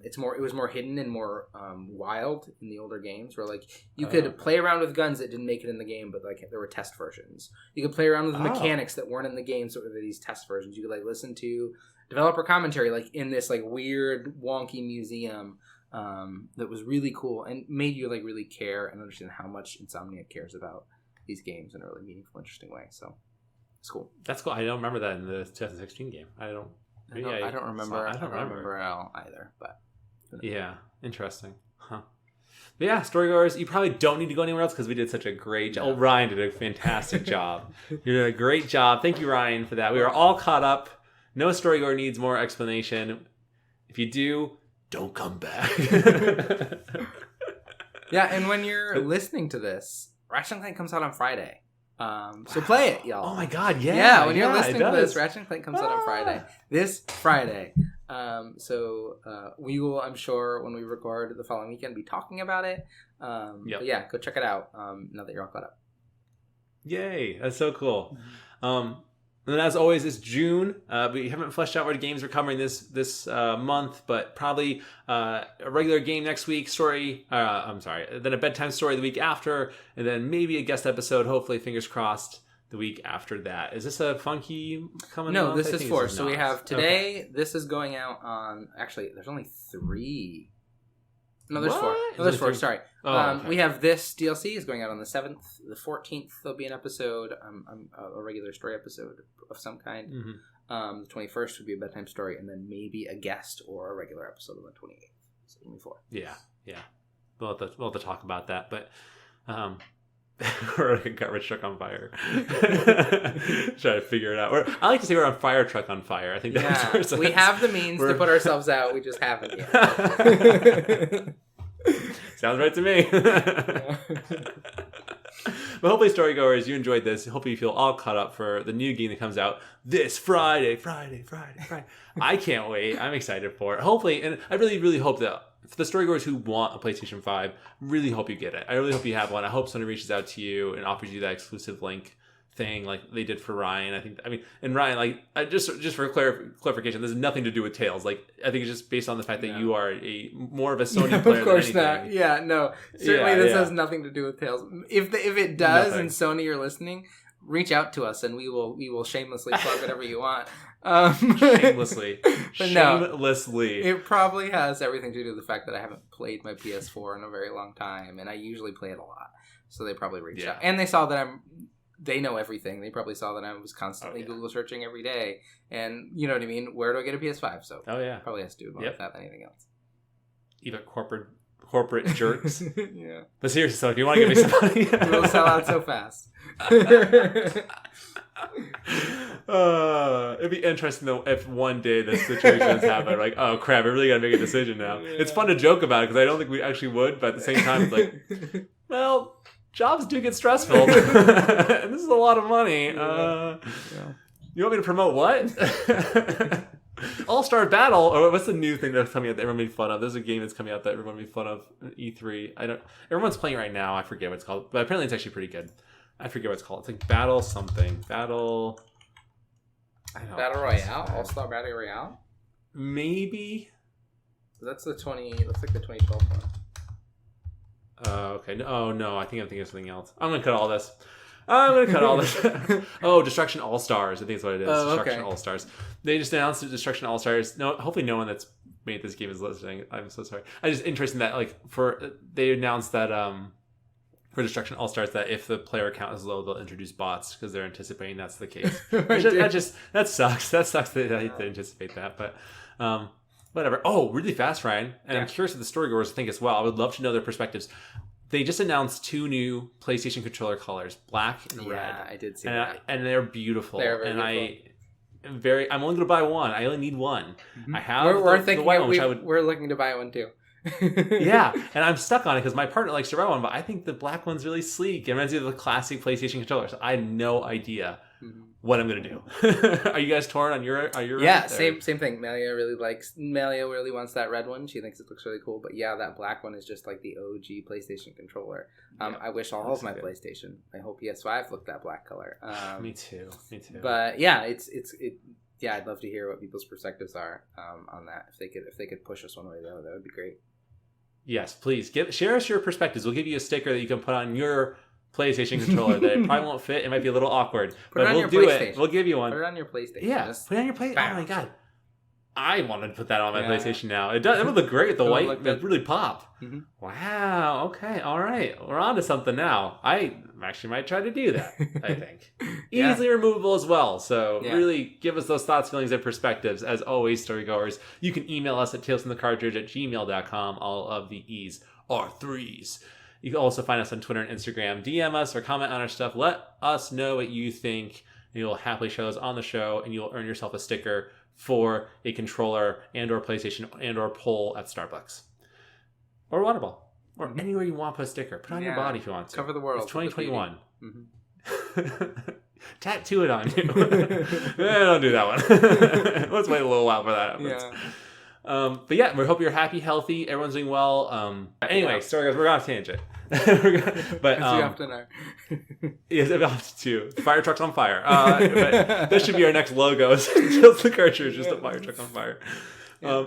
It was more hidden and more wild in the older games, where like you could play around with guns that didn't make it in the game, but like there were test versions. You could play around with mechanics that weren't in the game, so there were these test versions. You could like listen to developer commentary like in this like weird wonky museum. That was really cool and made you like really care and understand how much Insomniac cares about these games in a really meaningful, interesting way. So it's cool. That's cool. I don't remember that in the 2016 game. I don't remember it all either. But yeah, interesting. Huh. But yeah, storygoers, you probably don't need to go anywhere else because we did such a great job. Oh, Ryan did a fantastic job. You did a great job. Thank you, Ryan, for that. We are all caught up. No storygoer needs more explanation. If you do, don't come back. Yeah, and when you're listening to this, Ratchet and Clank comes out on Friday. So play it, y'all. Oh my god, yeah. Yeah, when you're listening to this, Ratchet and Clank comes out on Friday. This Friday. We will, I'm sure, when we record the following weekend, be talking about it. But yeah, go check it out now that you're all caught up. Yay, that's so cool. And as always, it's June. We haven't fleshed out what games we're covering this month, but probably a regular game next week, then a bedtime story the week after, and then maybe a guest episode, hopefully, fingers crossed, the week after that. Is this a funky coming No, month? this is 4. So we have today, this is going out on, actually, there's only 3. No, there's 4. No, there's 4, sorry. Okay. We have this DLC is going out on the 7th. The 14th, there'll be an episode, a regular story episode of some kind. Mm-hmm. The 21st would be a bedtime story, and then maybe a guest or a regular episode on the 28th. So only 4. Yeah. We'll have to talk about that, but... We're like a garbage truck on fire. Try to figure it out. I like to say we're on fire truck on fire. I think that's we have the means to put ourselves out. We just haven't yet. Sounds right to me. But hopefully, storygoers, you enjoyed this. Hopefully, you feel all caught up for the new game that comes out this Friday. I can't wait. I'm excited for it. Hopefully, and I really, really hope that for the storygoers who want a PlayStation 5, really hope you get it. I really hope you have one. I hope somebody reaches out to you and offers you that exclusive link thing like they did for Ryan. And Ryan, like, just for clarification, this has nothing to do with Tales. Like, I think it's just based on the fact that you are more of a Sony player. Of course than anything. not. Yeah, no. Certainly this has nothing to do with Tales. If it does, and Sony, you're listening, reach out to us and we will shamelessly plug whatever you want. Shamelessly. Shamelessly. It probably has everything to do with the fact that I haven't played my PS4 in a very long time, and I usually play it a lot. So they probably reached out. And they saw that they know everything. They probably saw that I was constantly Google searching every day. And you know what I mean? Where do I get a PS5? So it probably has to do more with that than anything else. Even corporate jerks. Yeah. But seriously, so if you want to give me some money, we'll sell out so fast. It'd be interesting though if one day this situation happen. Like, oh crap, I really gotta make a decision now. Yeah. It's fun to joke about it because I don't think we actually would, but at the same time, it's like, well, jobs do get stressful, and this is a lot of money. You want me to promote what? All-Star Battle, or what's the new thing that's coming out that everyone made fun of? There's a game that's coming out that everyone made fun of E3. Everyone's playing it right now. I forget what it's called, but apparently it's actually pretty good. I forget what it's called. It's like Battle something. Battle Royale? All-Star Battle Royale? Maybe. That's looks like the 2012 one. Okay. No. I think I'm thinking of something else. I'm going to cut all this. Oh, Destruction All-Stars. I think that's what it is. Destruction All-Stars. They just announced Destruction All-Stars. No, hopefully no one that's made this game is listening. I'm so sorry. I just interesting that they announced that for Destruction All-Stars that if the player count is low, they'll introduce bots because they're anticipating that's the case. That sucks. That sucks that they anticipate that, but whatever. Oh, really fast, Ryan. And I'm curious what the storygoers think as well. I would love to know their perspectives. They just announced 2 new PlayStation controller colors, black and red. Yeah, I did see that. And they're beautiful. They're very beautiful. I'm only going to buy one. I only need one. Mm-hmm. I have the white one, we're looking to buy one too. Yeah, and I'm stuck on it because my partner likes to buy one, but I think the black one's really sleek. It reminds me of the classic PlayStation controllers. I have no idea what I'm going to do. Are you guys torn on your Yeah, same thing. Melia really wants that red one. She thinks it looks really cool, but yeah, that black one is just like the OG PlayStation controller. I wish all of my PlayStation, my whole PS5 looked that black color. Me too. But yeah, I'd love to hear what people's perspectives are on that. If they could push us one way or the other, that would be great. Yes, please share us your perspectives. We'll give you a sticker that you can put on your PlayStation controller that it probably won't fit. It might be a little awkward, but we'll do it. We'll give you one. Put it on your PlayStation. Yeah, put it on your PlayStation. Oh my god, I wanted to put that on my PlayStation now. It does. It would look great. The white would really pop. Mm-hmm. Wow. Okay. All right. We're on to something now. I actually might try to do that. I think easily removable as well. So really give us those thoughts, feelings, and perspectives. As always, storygoers, you can email us at talesfromthecartridge@gmail.com. All of the E's are 3s. You can also find us on Twitter and Instagram. DM us or comment on our stuff. Let us know what you think. And you'll happily show us on the show, and you'll earn yourself a sticker for a controller and or PlayStation and or pole at Starbucks. Or Waterball. Or anywhere you want to put a sticker. Put it on your body if you want to. Cover the world. It's 2021. Tattoo it on you. Don't do that one. Let's wait a little while for that happens. Yeah. But yeah, we hope you're happy, healthy, everyone's doing well. Anyway, sorry guys, we're on a tangent. But as we often are. Yes, often too. Fire truck's on fire. But this should be our next logo. Just the Cartridge, just a fire truck on fire. Yeah.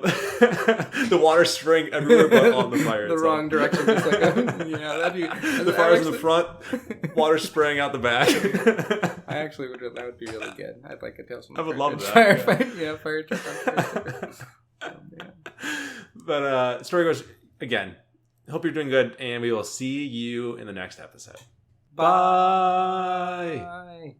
The water spraying everywhere but on the fire. The wrong direction, just like that'd be. The fire's in the front, water spraying out the back. I actually would. That would be really good. I'd like a Tales from the I would love that. Fire truck on fire. But Storygoers, again, hope you're doing good, and we will see you in the next episode. Bye.